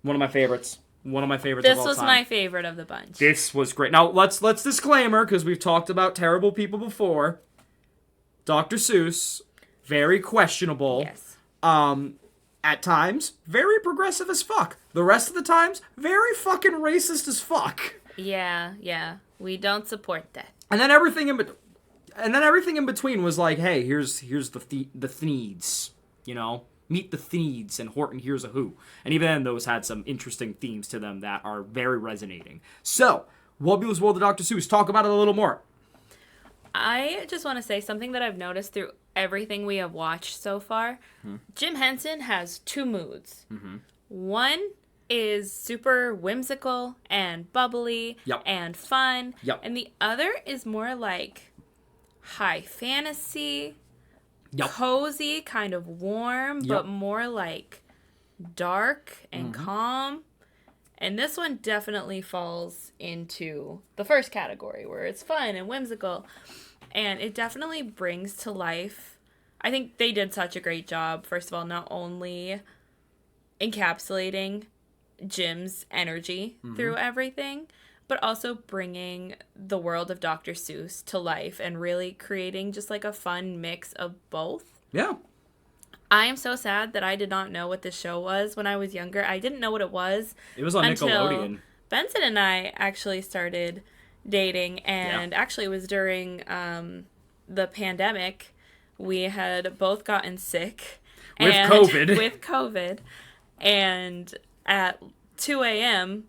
One of my favorites. One of my favorites of all time. This was my favorite of the bunch. This was great. Now, let's disclaimer, because we've talked about terrible people before. Dr. Seuss, very questionable. Yes. At times, very progressive as fuck. The rest of the times, very fucking racist as fuck. Yeah. We don't support that. And then everything in between was like, hey, here's the Thneeds, you know? Meet the Thneeds and Horton Hears a Who. And even then, those had some interesting themes to them that are very resonating. So, Wobulous World of Dr. Seuss, talk about it a little more. I just want to say something that I've noticed through everything we have watched so far. Jim Henson has two moods. One is super whimsical and bubbly and fun. And the other is more like high fantasy, cozy, kind of warm, but more like dark and calm. And this one definitely falls into the first category where it's fun and whimsical. And it definitely brings to life. I think they did such a great job, first of all, not only encapsulating Jim's energy through everything, but also bringing the world of Dr. Seuss to life and really creating just like a fun mix of both. Yeah. I am so sad that I did not know what this show was when I was younger. I didn't know what it was. It was on Nickelodeon. Benson and I actually started dating, and actually it was during the pandemic. We had both gotten sick. With COVID. With COVID. And at 2 a.m.,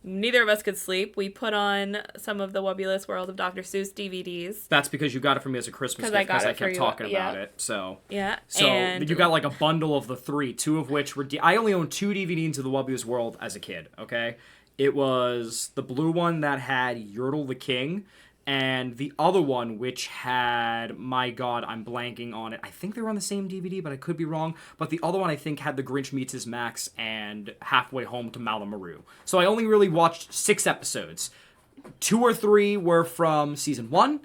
neither of us could sleep. We put on some of the Wobulous World of Dr. Seuss DVDs. That's because you got it for me as a Christmas gift because I kept talking about it. So and you got like a bundle of the three, two of which were... I only owned 2 DVDs of the Wobulous World as a kid, okay? It was the blue one that had Yertle the King, and the other one, which had, my God, I'm blanking on it. I think they were on the same DVD, but I could be wrong. But the other one, I think, had The Grinch Meets His Max and Halfway Home to Malamuru. So I only really watched 6 episodes. 2 or 3 were from Season 1,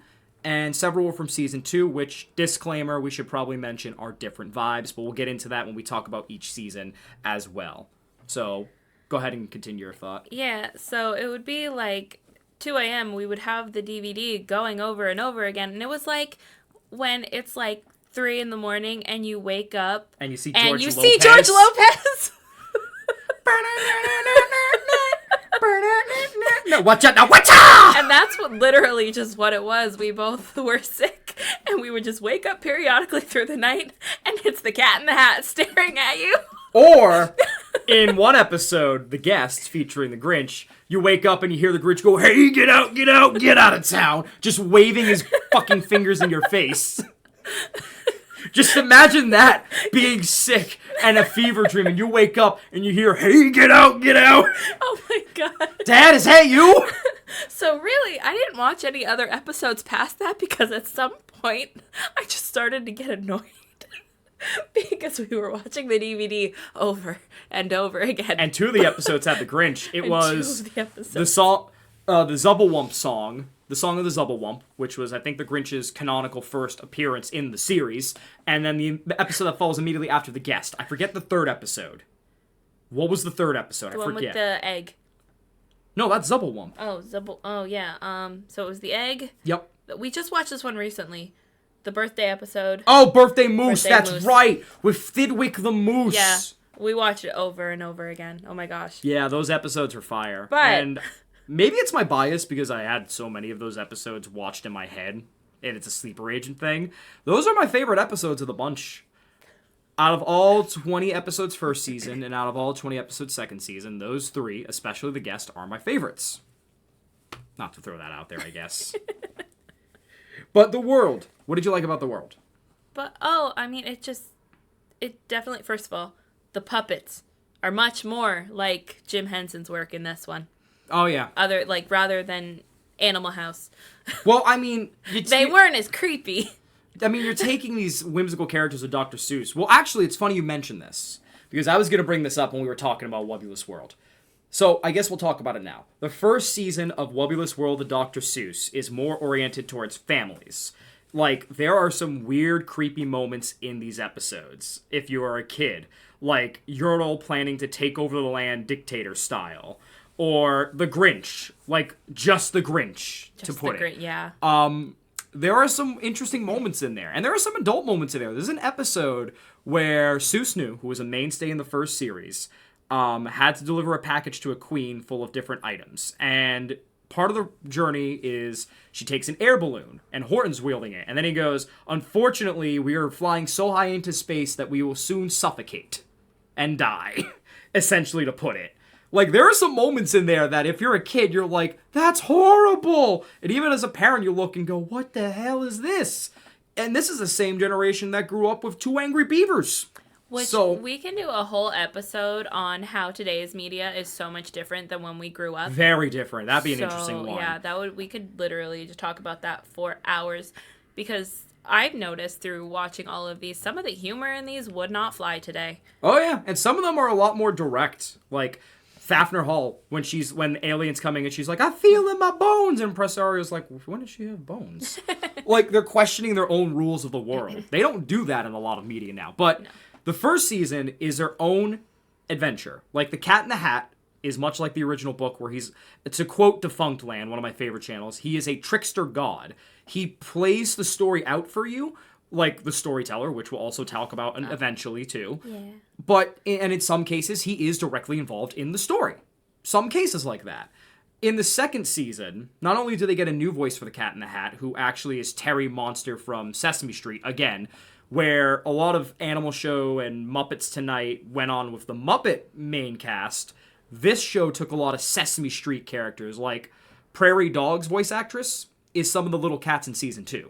and several were from Season 2, which, disclaimer, we should probably mention are different vibes, but we'll get into that when we talk about each season as well. So, go ahead and continue your thought. Yeah, so it would be like 2 a.m., we would have the DVD going over and over again. And it was like when it's like 3 in the morning and you wake up and you see George Lopez. No, watch out now, watch out! And that's literally just what it was. We both were sick and we would just wake up periodically through the night and it's the Cat in the Hat staring at you. Or, in one episode, The Guest, featuring the Grinch, you wake up and you hear the Grinch go, "Hey, get out, get out, get out of town," just waving his fucking fingers in your face. Just imagine that, being sick and a fever dream, and you wake up and you hear, "Hey, get out, get out." Oh my God. Dad, is that you? So really, I didn't watch any other episodes past that because at some point, I just started to get annoyed. Because we were watching the DVD over and over again. And 2 of the episodes had the Grinch. It was the song, the Zubblewump song, the Song of the Zubblewump, which was, I think, the Grinch's canonical first appearance in the series, and then the episode that follows immediately after The Guest. I forget the 3rd episode. What was the 3rd episode? The one with the egg. No, that's Zubblewump. Oh, yeah. So it was the egg. Yep. We just watched this one recently. The birthday episode. Oh, Birthday Moose, that's right! With Thidwick the Moose! Yeah, we watched it over and over again. Oh my gosh. Yeah, those episodes were fire. But... And maybe it's my bias because I had so many of those episodes watched in my head, and it's a sleeper agent thing. Those are my favorite episodes of the bunch. Out of all 20 episodes first season, and out of all 20 episodes second season, those 3, especially The Guest, are my favorites. Not to throw that out there, I guess. But The World. What did you like about The World? I mean, it definitely, first of all, the puppets are much more like Jim Henson's work in this one. Oh, yeah. Rather than Animal House. Well, I mean... They weren't as creepy. I mean, you're taking these whimsical characters of Dr. Seuss. Well, actually, it's funny you mention this, because I was going to bring this up when we were talking about Wobulous World. So, I guess we'll talk about it now. The first season of Wobulous World of Dr. Seuss is more oriented towards families. Like, there are some weird, creepy moments in these episodes, if you are a kid. Like, Yertle planning to take over the land dictator style. Or the Grinch. Like, just the Grinch, to put it. Yeah. There are some interesting moments in there. And there are some adult moments in there. There's an episode where Seuss, who was a mainstay in the first series, had to deliver a package to a queen full of different items. And part of the journey is she takes an air balloon, and Horton's wielding it. And then he goes, "Unfortunately, we are flying so high into space that we will soon suffocate and die," essentially to put it. Like, there are some moments in there that if you're a kid, you're like, "That's horrible!" And even as a parent, you look and go, "What the hell is this?" And this is the same generation that grew up with 2 Angry Beavers. Which we can do a whole episode on how today's media is so much different than when we grew up. Very different. That'd be an interesting one. Yeah, we could literally just talk about that for hours, because I've noticed through watching all of these, some of the humor in these would not fly today. Oh yeah, and some of them are a lot more direct. Like Fafner Hall, when the alien's coming and she's like, "I feel in my bones," and Impresario's like, "When does she have bones?" Like, they're questioning their own rules of the world. They don't do that in a lot of media now, but. No. The first season is their own adventure. Like, The Cat in the Hat is much like the original book, where to quote Defunct Land, one of my favorite channels, he is a trickster god. He plays the story out for you, like the storyteller, which we'll also talk about eventually, too. Yeah. But, and in some cases, he is directly involved in the story. Some cases like that. In the second season, not only do they get a new voice for The Cat in the Hat, who actually is Terry Monster from Sesame Street, again, where a lot of Animal Show and Muppets Tonight went on with the Muppet main cast, This show took a lot of Sesame Street characters, like Prairie Dog's voice actress is some of the little cats in season 2.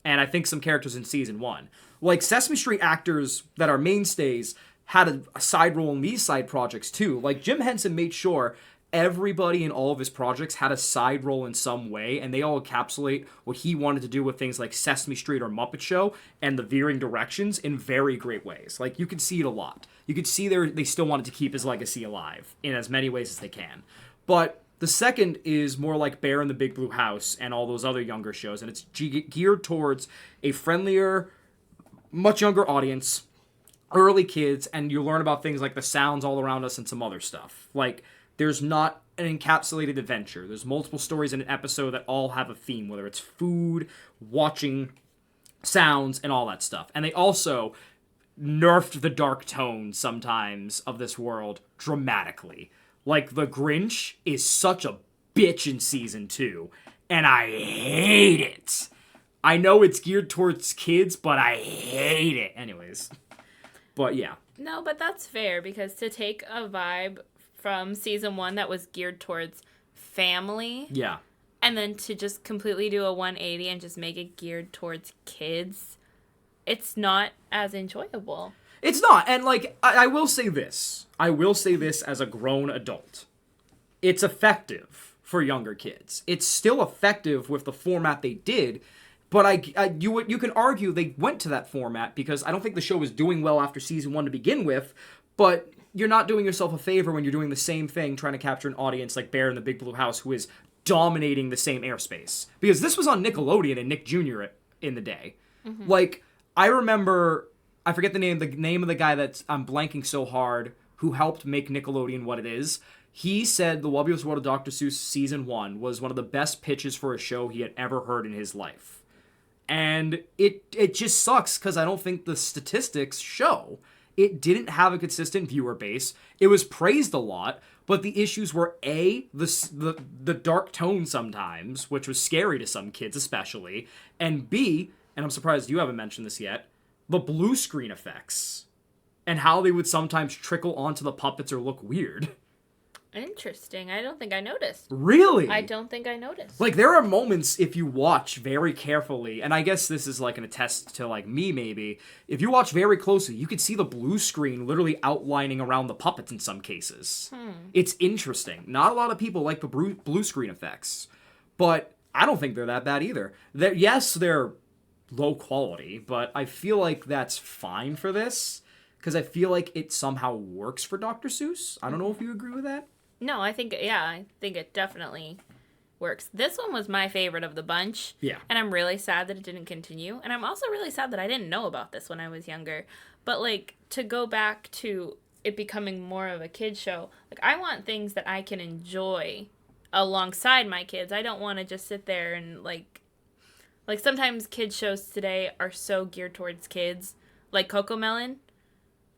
And I think some characters in season 1. Like, Sesame Street actors that are mainstays had a side role in these side projects, too. Like, Jim Henson made sure everybody in all of his projects had a side role in some way, and they all encapsulate what he wanted to do with things like Sesame Street or Muppet Show and the veering directions in very great ways. Like, you could see it a lot. You could see they still wanted to keep his legacy alive in as many ways as they can. But the second is more like Bear in the Big Blue House and all those other younger shows, and it's geared towards a friendlier, much younger audience, early kids, and you learn about things like the sounds all around us and some other stuff. Like, there's not an encapsulated adventure. There's multiple stories in an episode that all have a theme, whether it's food, watching, sounds, and all that stuff. And they also nerfed the dark tones sometimes of this world dramatically. Like, the Grinch is such a bitch in season 2, and I hate it. I know it's geared towards kids, but I hate it. Anyways. But yeah. No, but that's fair, because to take a vibe from season 1 that was geared towards family. Yeah. And then to just completely do a 180 and just make it geared towards kids, it's not as enjoyable. It's not. And, like, I will say this. I will say this as a grown adult. It's effective for younger kids. It's still effective with the format they did, but you can argue they went to that format because I don't think the show was doing well after season 1 to begin with, but you're not doing yourself a favor when you're doing the same thing, trying to capture an audience like Bear in the Big Blue House, who is dominating the same airspace. Because this was on Nickelodeon and Nick Jr. in the day. Mm-hmm. Like, I remember, I forget the name of the guy that's, I'm blanking so hard, who helped make Nickelodeon what it is. He said The Wubulous World of Dr. Seuss Season 1 was one of the best pitches for a show he had ever heard in his life. And it just sucks because I don't think the statistics show. It didn't have a consistent viewer base. It was praised a lot, but the issues were A, the dark tone sometimes, which was scary to some kids especially, and B, and I'm surprised you haven't mentioned this yet, the blue screen effects and how they would sometimes trickle onto the puppets or look weird. Interesting. I don't think I noticed. Really? I don't think I noticed. Like, there are moments, if you watch very carefully, and I guess this is like an attest to, like, me maybe, if you watch very closely, you could see the blue screen literally outlining around the puppets in some cases. It's interesting. Not a lot of people like the blue screen effects, but I don't think they're that bad either. Yes, they're low quality, but I feel like that's fine for this, because I feel like it somehow works for Dr. Seuss. I don't know if you agree with that. No, I think it definitely works. This one was my favorite of the bunch. Yeah. And I'm really sad that it didn't continue. And I'm also really sad that I didn't know about this when I was younger. But, like, to go back to it becoming more of a kid's show, like, I want things that I can enjoy alongside my kids. I don't want to just sit there and, like, sometimes kids shows today are so geared towards kids. Like Cocomelon.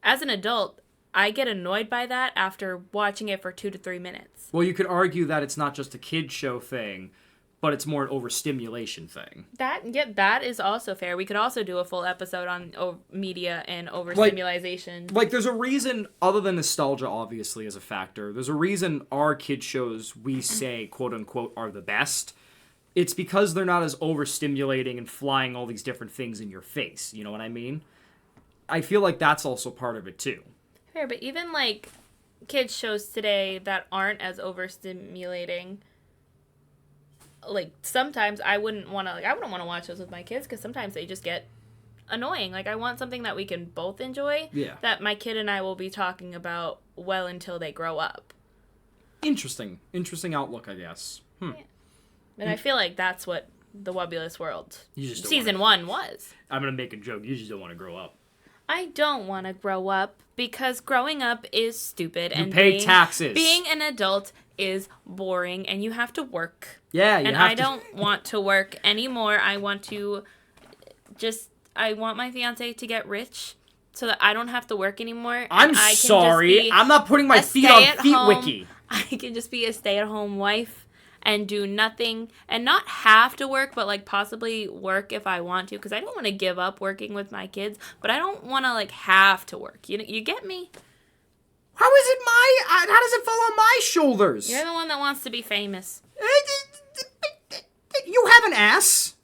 As an adult, I get annoyed by that after watching it for 2 to 3 minutes. Well, you could argue that it's not just a kid show thing, but it's more an overstimulation thing. That is also fair. We could also do a full episode on media and overstimulation. Like, there's a reason, other than nostalgia, obviously, as a factor, there's a reason our kid shows we say, quote-unquote, are the best. It's because they're not as overstimulating and flying all these different things in your face. You know what I mean? I feel like that's also part of it, too. Fair, but even, like, kids shows today that aren't as overstimulating, like, sometimes I wouldn't want to watch those with my kids because sometimes they just get annoying. Like, I want something that we can both enjoy. Yeah. That my kid and I will be talking about well until they grow up. Interesting outlook, I guess. Yeah. And I feel like that's what the Wubulous World season 1 was. I'm gonna make a joke. You just don't want to grow up. I don't want to grow up because growing up is stupid. You pay taxes. Being an adult is boring and you have to work. Yeah, I don't want to work anymore. I want my fiance to get rich so that I don't have to work anymore. I'm sorry. I'm not putting my feet on FeetWiki. I can just be a stay-at-home wife and do nothing and not have to work, but, like, possibly work if I want to, because I don't want to give up working with my kids, but I don't want to, like, have to work. You get me? How is it how does it fall on my shoulders? You're the one that wants to be famous. You have an ass.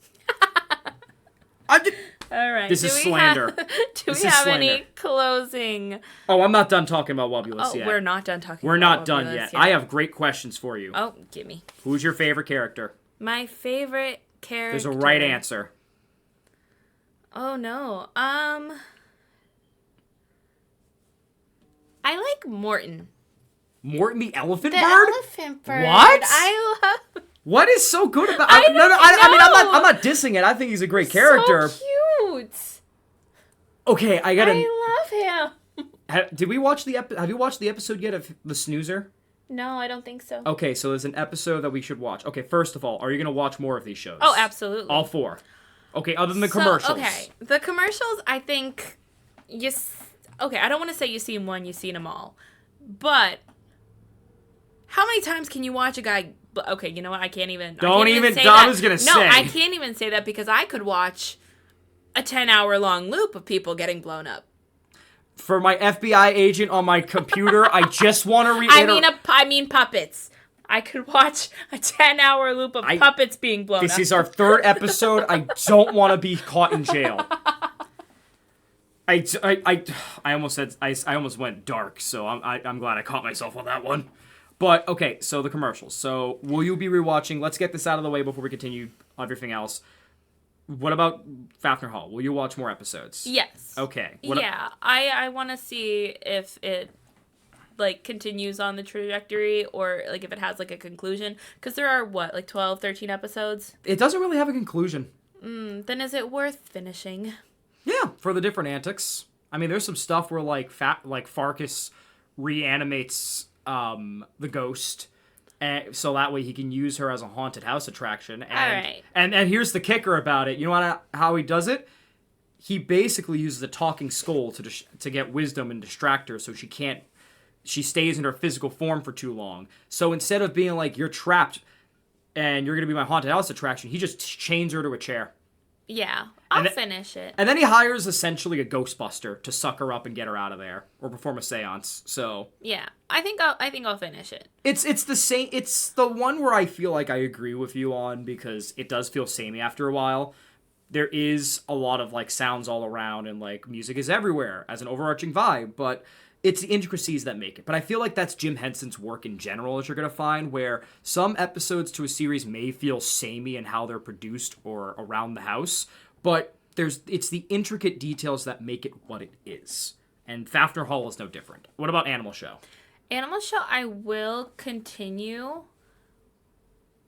All right. This is slander. Do we have any closing? Oh, I'm not done talking about Wobulus yet. We're not done talking We're about not done Wobulus yet. I have great questions for you. Oh, gimme. Who's your favorite character? My favorite character. There's a right answer. Oh, no. I like Morton. Morton the elephant The bird? elephant bird. What? I love... What is so good about... I mean, I'm not dissing it. I think he's a great character. So cute. Okay, I love him. Have you watched the episode yet of The Snoozer? No, I don't think so. Okay, so there's an episode that we should watch. Okay, first of all, are you going to watch more of these shows? Oh, absolutely. All 4. Okay, other than the commercials. Okay, the commercials, I think... Okay, I don't want to say you've seen one, you've seen them all. But... How many times can you watch a guy... Okay, you know what? I can't even say that. I was going to say. No, I can't even say that because I could watch a 10-hour-long loop of people getting blown up. For my FBI agent on my computer, I just want to reiterate... I mean puppets. I could watch a 10-hour loop of puppets being blown up. This is our 3rd episode. I don't want to be caught in jail. I almost went dark, so I'm glad I caught myself on that one. But, okay, so the commercials. So, will you be rewatching? Let's get this out of the way before we continue everything else. What about Fafner Hall? Will you watch more episodes? Yes. Okay. I want to see if it, continues on the trajectory or, if it has, a conclusion. Because there are, 12, 13 episodes? It doesn't really have a conclusion. Then is it worth finishing? Yeah, for the different antics. I mean, there's some stuff where, Farkas reanimates... the ghost, so that way he can use her as a haunted house attraction. And, all right. And here's the kicker about it. You know how he does it? He basically uses a talking skull to get wisdom and distract her, so she stays in her physical form for too long. So instead of being like, you're trapped and you're gonna be my haunted house attraction, he just chains her to a chair. Yeah, I'll finish it. And then he hires essentially a Ghostbuster to suck her up and get her out of there, or perform a seance. So yeah, I think I'll finish it. It's the same. It's the one where I feel like I agree with you on because it does feel samey after a while. There is a lot of sounds all around and music is everywhere as an overarching vibe, but it's the intricacies that make it. But I feel like that's Jim Henson's work in general, as you're going to find, where some episodes to a series may feel samey in how they're produced or around the house, but it's the intricate details that make it what it is. And Fafner Hall is no different. What about Animal Show? Animal Show, I will continue,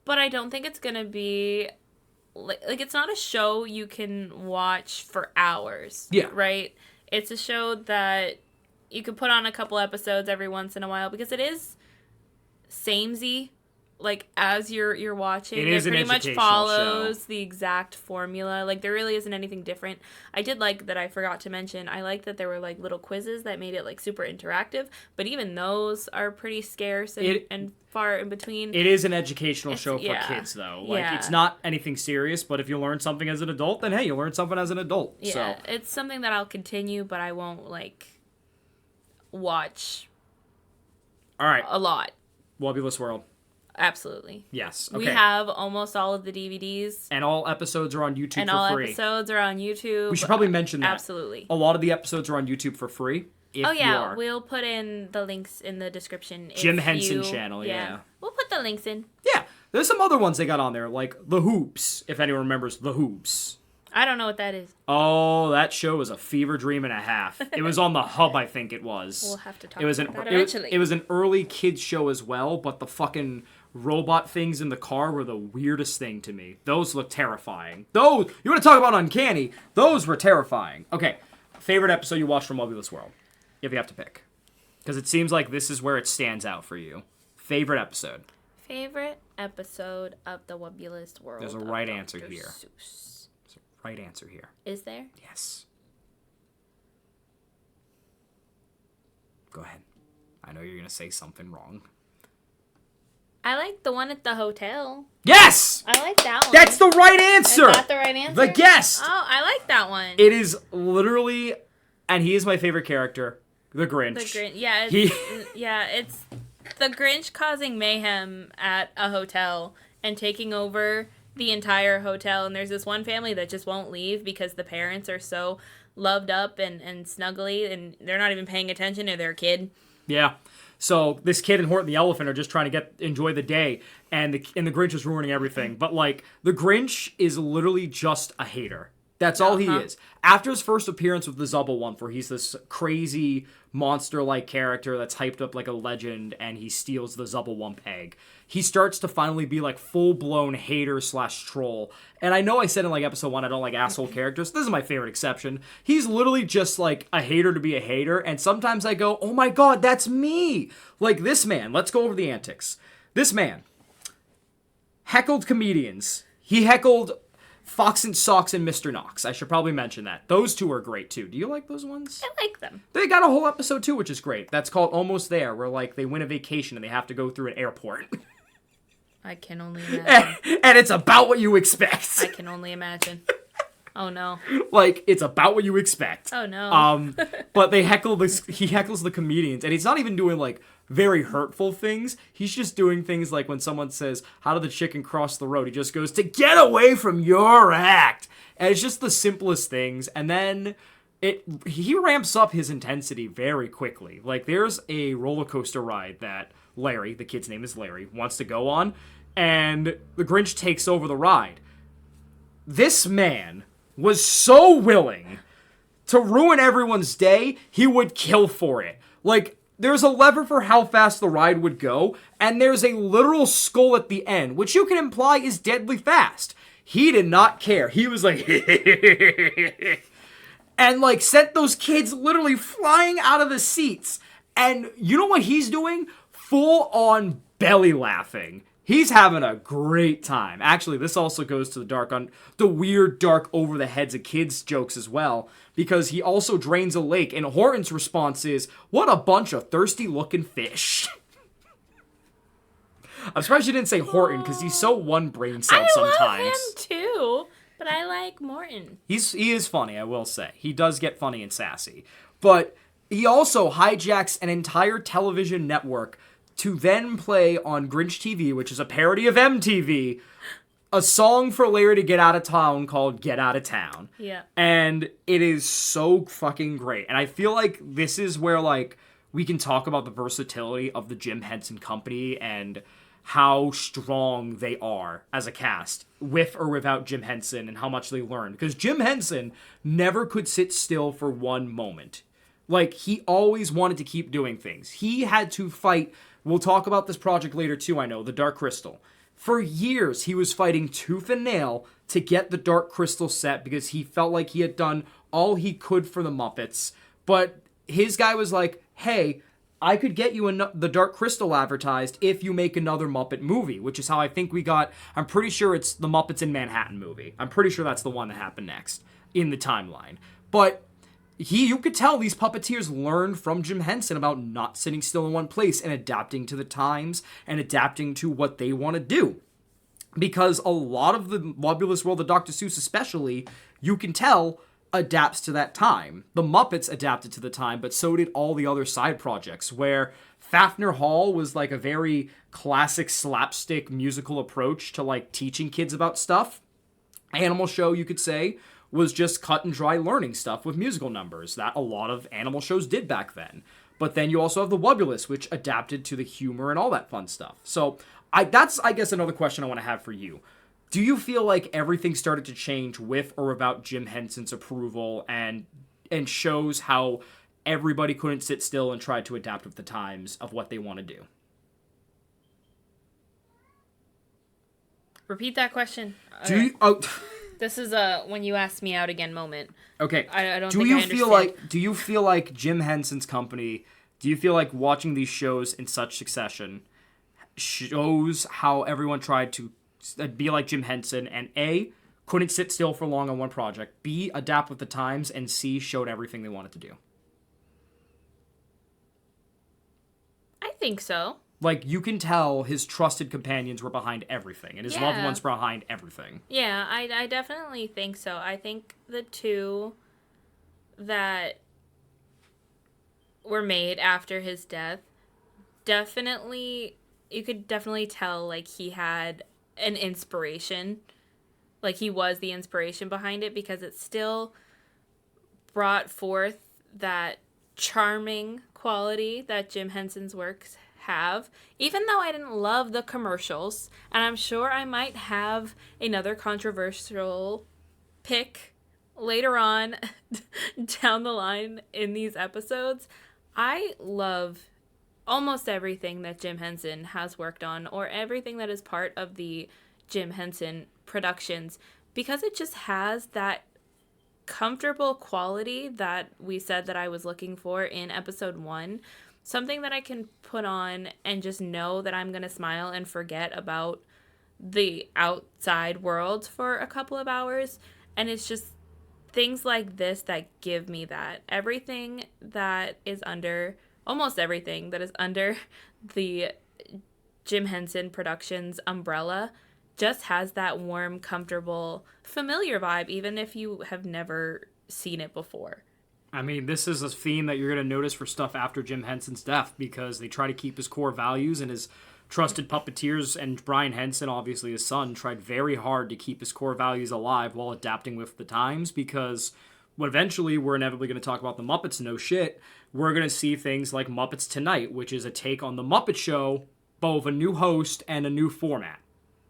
but I don't think it's going to be... it's not a show you can watch for hours. Yeah. Right? It's a show that... you could put on a couple episodes every once in a while because it is samey, as you're watching. It is pretty an much educational follows show. The exact formula. There really isn't anything different. I did like that. I forgot to mention. I like that there were little quizzes that made it super interactive. But even those are pretty scarce and far in between. It is an educational show for kids, though. It's not anything serious. But if you learn something as an adult, then hey, you learn something as an adult. Yeah, so. It's something that I'll continue, but I won't watch. All right, a lot. Wobulus World. Absolutely. Yes. Okay. We have almost all of the DVDs. And all episodes are on YouTube for free. And all episodes are on YouTube. We should probably mention that. Absolutely. A lot of the episodes are on YouTube for free. We'll put in the links in the description. Jim Henson Channel, yeah. We'll put the links in. Yeah. There's some other ones they got on there, like The Hoops, if anyone remembers The Hoops. I don't know what that is. Oh, that show was a fever dream and a half. It was on the Hub, I think it was. We'll have to talk about that eventually. It was an early kids show as well, but the fucking robot things in the car were the weirdest thing to me. Those look terrifying. You want to talk about uncanny? Those were terrifying. Okay, favorite episode you watched from Wobulus World, if you have to pick. Because it seems like this is where it stands out for you. Favorite episode. Favorite episode of the Wobulus World. There's a right answer here. Seuss. Right answer here. Is there? Yes. Go ahead. I know you're going to say something wrong. I like the one at the hotel. Yes! I like that one. That's the right answer! Is that the right answer? The guest! Oh, I like that one. It is literally, and he is my favorite character, The Grinch. The Grinch. Yeah, it's the Grinch causing mayhem at a hotel and taking over the entire hotel. And there's this one family that just won't leave because the parents are so loved up and snuggly, and they're not even paying attention to their kid. Yeah. So this kid and Horton the elephant are just trying to enjoy the day, and the Grinch is ruining everything. But like, the Grinch is literally just a hater. That's all he is. After his first appearance with the Zubblewump, where he's this crazy monster-like character that's hyped up like a legend, and he steals the Zubblewump egg, he starts to finally be like full-blown hater/troll. And I know I said in like episode 1 I don't like asshole characters. This is my favorite exception. He's literally just like a hater to be a hater, and sometimes I go, oh my god, that's me! Like this man, let's go over the antics. This man heckled comedians. He heckled Fox and Socks and Mr. Knox. I should probably mention that. Those two are great, too. Do you like those ones? I like them. They got a whole episode, too, which is great. That's called Almost There, where, like, they win a vacation and they have to go through an airport. I can only imagine. And it's about what you expect. I can only imagine. Oh, no. Like, it's about what you expect. Oh, no. But he heckles the comedians, and he's not even doing, like, very hurtful things. He's just doing things like when someone says, how did the chicken cross the road? He just goes, to get away from your act. And it's just the simplest things. And then he ramps up his intensity very quickly. Like, there's a roller coaster ride that Larry, the kid's name is Larry, wants to go on, and the Grinch takes over the ride. This man was so willing to ruin everyone's day, he would kill for it. Like, there's a lever for how fast the ride would go, and there's a literal skull at the end, which you can imply is deadly fast. He did not care. He was like, and like sent those kids literally flying out of the seats. And you know what he's doing? Full on belly laughing. He's having a great time. Actually, this also goes to the weird, dark, over the heads of kids jokes as well, because he also drains a lake, and Horton's response is, what a bunch of thirsty-looking fish. I'm surprised you didn't say Horton, because he's so one-brain-celled sometimes. I love him too, but I like Morton. He is funny, I will say. He does get funny and sassy. But he also hijacks an entire television network to then play on Grinch TV, which is a parody of MTV, a song for Larry to get out of town called Get Out of Town. Yeah. And it is so fucking great. And I feel like this is where, like, we can talk about the versatility of the Jim Henson Company and how strong they are as a cast, with or without Jim Henson, and how much they learned. Because Jim Henson never could sit still for one moment. Like, he always wanted to keep doing things. He had to fight. We'll talk about this project later too, I know, the Dark Crystal. For years, he was fighting tooth and nail to get the Dark Crystal set because he felt like he had done all he could for the Muppets. But his guy was like, hey, I could get you the Dark Crystal advertised if you make another Muppet movie, which is how I think we got, I'm pretty sure it's the Muppets in Manhattan movie. I'm pretty sure that's the one that happened next in the timeline. But you could tell these puppeteers learned from Jim Henson about not sitting still in one place and adapting to the times and adapting to what they want to do. Because a lot of the Wobulous World of Dr. Seuss especially, you can tell, adapts to that time. The Muppets adapted to the time, but so did all the other side projects, where Fafner Hall was like a very classic slapstick musical approach to like teaching kids about stuff. Animal Show, you could say, was just cut and dry learning stuff with musical numbers that a lot of animal shows did back then. But then you also have the Wobulous, which adapted to the humor and all that fun stuff. So that's, I guess, another question I want to have for you. Do you feel like everything started to change with or without Jim Henson's approval and shows how everybody couldn't sit still and tried to adapt with the times of what they want to do? Repeat that question. Okay. Do you... This is a when you ask me out again moment. Okay. I don't do think you I feel understand. like do you feel like Jim Henson's company, do you feel like watching these shows in such succession shows how everyone tried to be like Jim Henson and A, couldn't sit still for long on one project, B, adapt with the times, and C, showed everything they wanted to do? I think so. Like, you can tell his trusted companions were behind everything, and his loved ones were behind everything. Yeah, I definitely think so. I think the two that were made after his death, definitely, you could definitely tell, like, he had an inspiration. Like, he was the inspiration behind it, because it still brought forth that charming quality that Jim Henson's works have, even though I didn't love the commercials. And I'm sure I might have another controversial pick later on down the line in these episodes. I love almost everything that Jim Henson has worked on, or everything that is part of the Jim Henson productions, because it just has that comfortable quality that we said that I was looking for in episode 1. Something that I can put on and just know that I'm going to smile and forget about the outside world for a couple of hours. And it's just things like this that give me that. Almost everything that is under the Jim Henson Productions umbrella just has that warm, comfortable, familiar vibe, even if you have never seen it before. I mean, this is a theme that you're going to notice for stuff after Jim Henson's death, because they try to keep his core values, and his trusted puppeteers and Brian Henson, obviously his son, tried very hard to keep his core values alive while adapting with the times, because when eventually we're inevitably going to talk about the Muppets, no shit, we're going to see things like Muppets Tonight, which is a take on the Muppet Show, both a new host and a new format.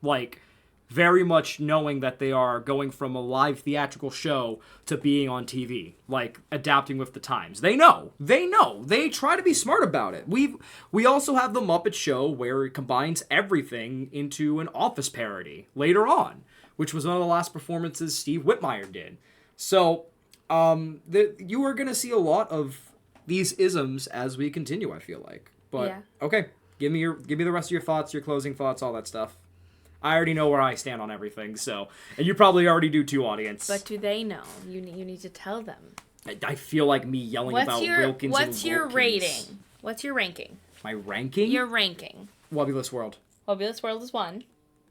Like, very much knowing that they are going from a live theatrical show to being on TV, like adapting with the times. They know. They try to be smart about it. We also have the Muppet Show, where it combines everything into an Office parody later on, which was one of the last performances Steve Whitmire did. So, you are going to see a lot of these isms as we continue, I feel like. But yeah. Okay, give me the rest of your thoughts, your closing thoughts, all that stuff. I already know where I stand on everything, so... And you probably already do too, audience. But do they know? You need to tell them. I feel like me yelling about Wilkins and Wilkins. What's your rating? What's your ranking? My ranking? Your ranking. Wubbulous World. Wubbulous World is 1.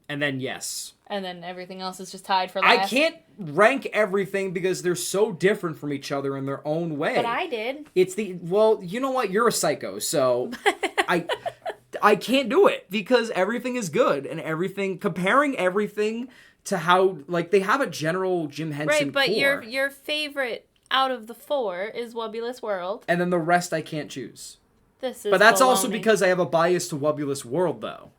And then yes. And then everything else is just tied for last. I can't rank everything because they're so different from each other in their own way. But I did. Well, you know what? You're a psycho, so... I can't do it, because everything is good, and comparing everything to how, like, they have a general Jim Henson core. Right, but core. your favorite out of the 4 is Wubbulous World. And then the rest I can't choose. But that's also because I have a bias to Wubbulous World, though.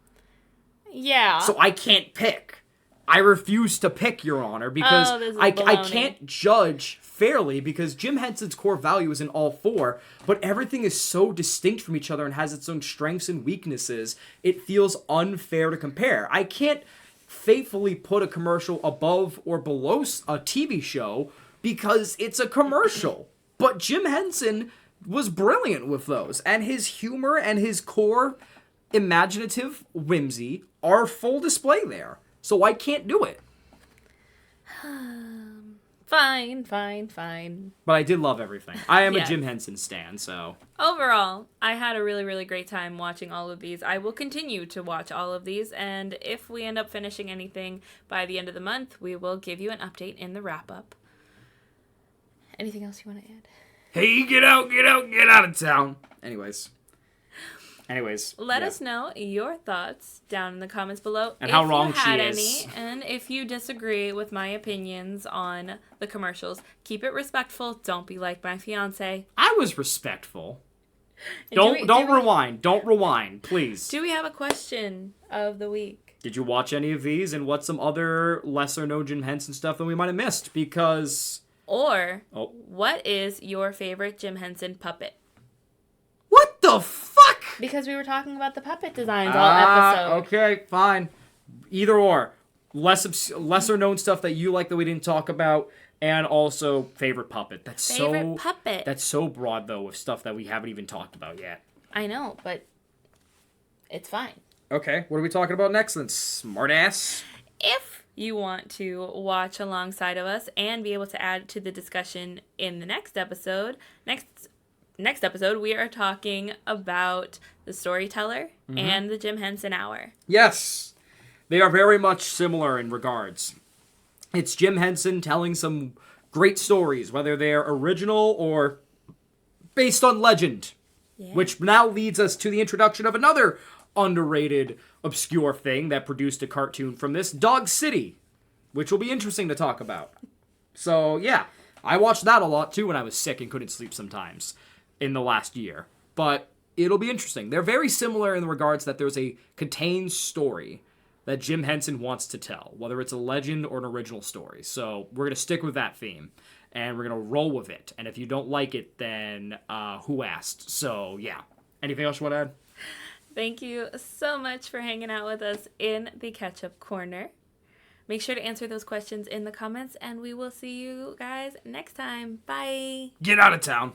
Yeah. So I can't pick. I refuse to pick, Your Honor, because I can't judge fairly, because Jim Henson's core value is in all 4, but everything is so distinct from each other and has its own strengths and weaknesses, it feels unfair to compare. I can't faithfully put a commercial above or below a TV show because it's a commercial. But Jim Henson was brilliant with those, and his humor and his core imaginative whimsy are full display there. So I can't do it. Fine. But I did love everything. I am a Jim Henson stan, so... Overall, I had a really, really great time watching all of these. I will continue to watch all of these, and if we end up finishing anything by the end of the month, we will give you an update in the wrap-up. Anything else you want to add? Hey, get out of town! Anyways, let us know your thoughts down in the comments below. And how wrong she is. And if you disagree with my opinions on the commercials, keep it respectful. Don't be like my fiance. I was respectful. Don't rewind, please. Do we have a question of the week? Did you watch any of these, and what's some other lesser known Jim Henson stuff that we might have missed? Because... What is your favorite Jim Henson puppet? What the fuck? Because we were talking about the puppet designs all episode. Okay, fine. Either or. Lesser known stuff that you like that we didn't talk about, and also favorite puppet. Favorite puppet. That's so broad, though, with stuff that we haven't even talked about yet. I know, but it's fine. Okay, what are we talking about next then, smartass? If you want to watch alongside of us and be able to add to the discussion in the next episode, next episode, we are talking about The Storyteller and the Jim Henson Hour. Yes. They are very much similar in regards. It's Jim Henson telling some great stories, whether they're original or based on legend. Yeah. Which now leads us to the introduction of another underrated, obscure thing that produced a cartoon from this, Dog City, which will be interesting to talk about. So, yeah, I watched that a lot, too, when I was sick and couldn't sleep sometimes in the last year. But it'll be interesting. They're very similar in the regards that there's a contained story that Jim Henson wants to tell, whether it's a legend or an original story. So we're going to stick with that theme, and we're going to roll with it. And if you don't like it, then who asked? So, yeah. Anything else you want to add? Thank you so much for hanging out with us in the Ketchup Corner. Make sure to answer those questions in the comments, and we will see you guys next time. Bye. Get out of town.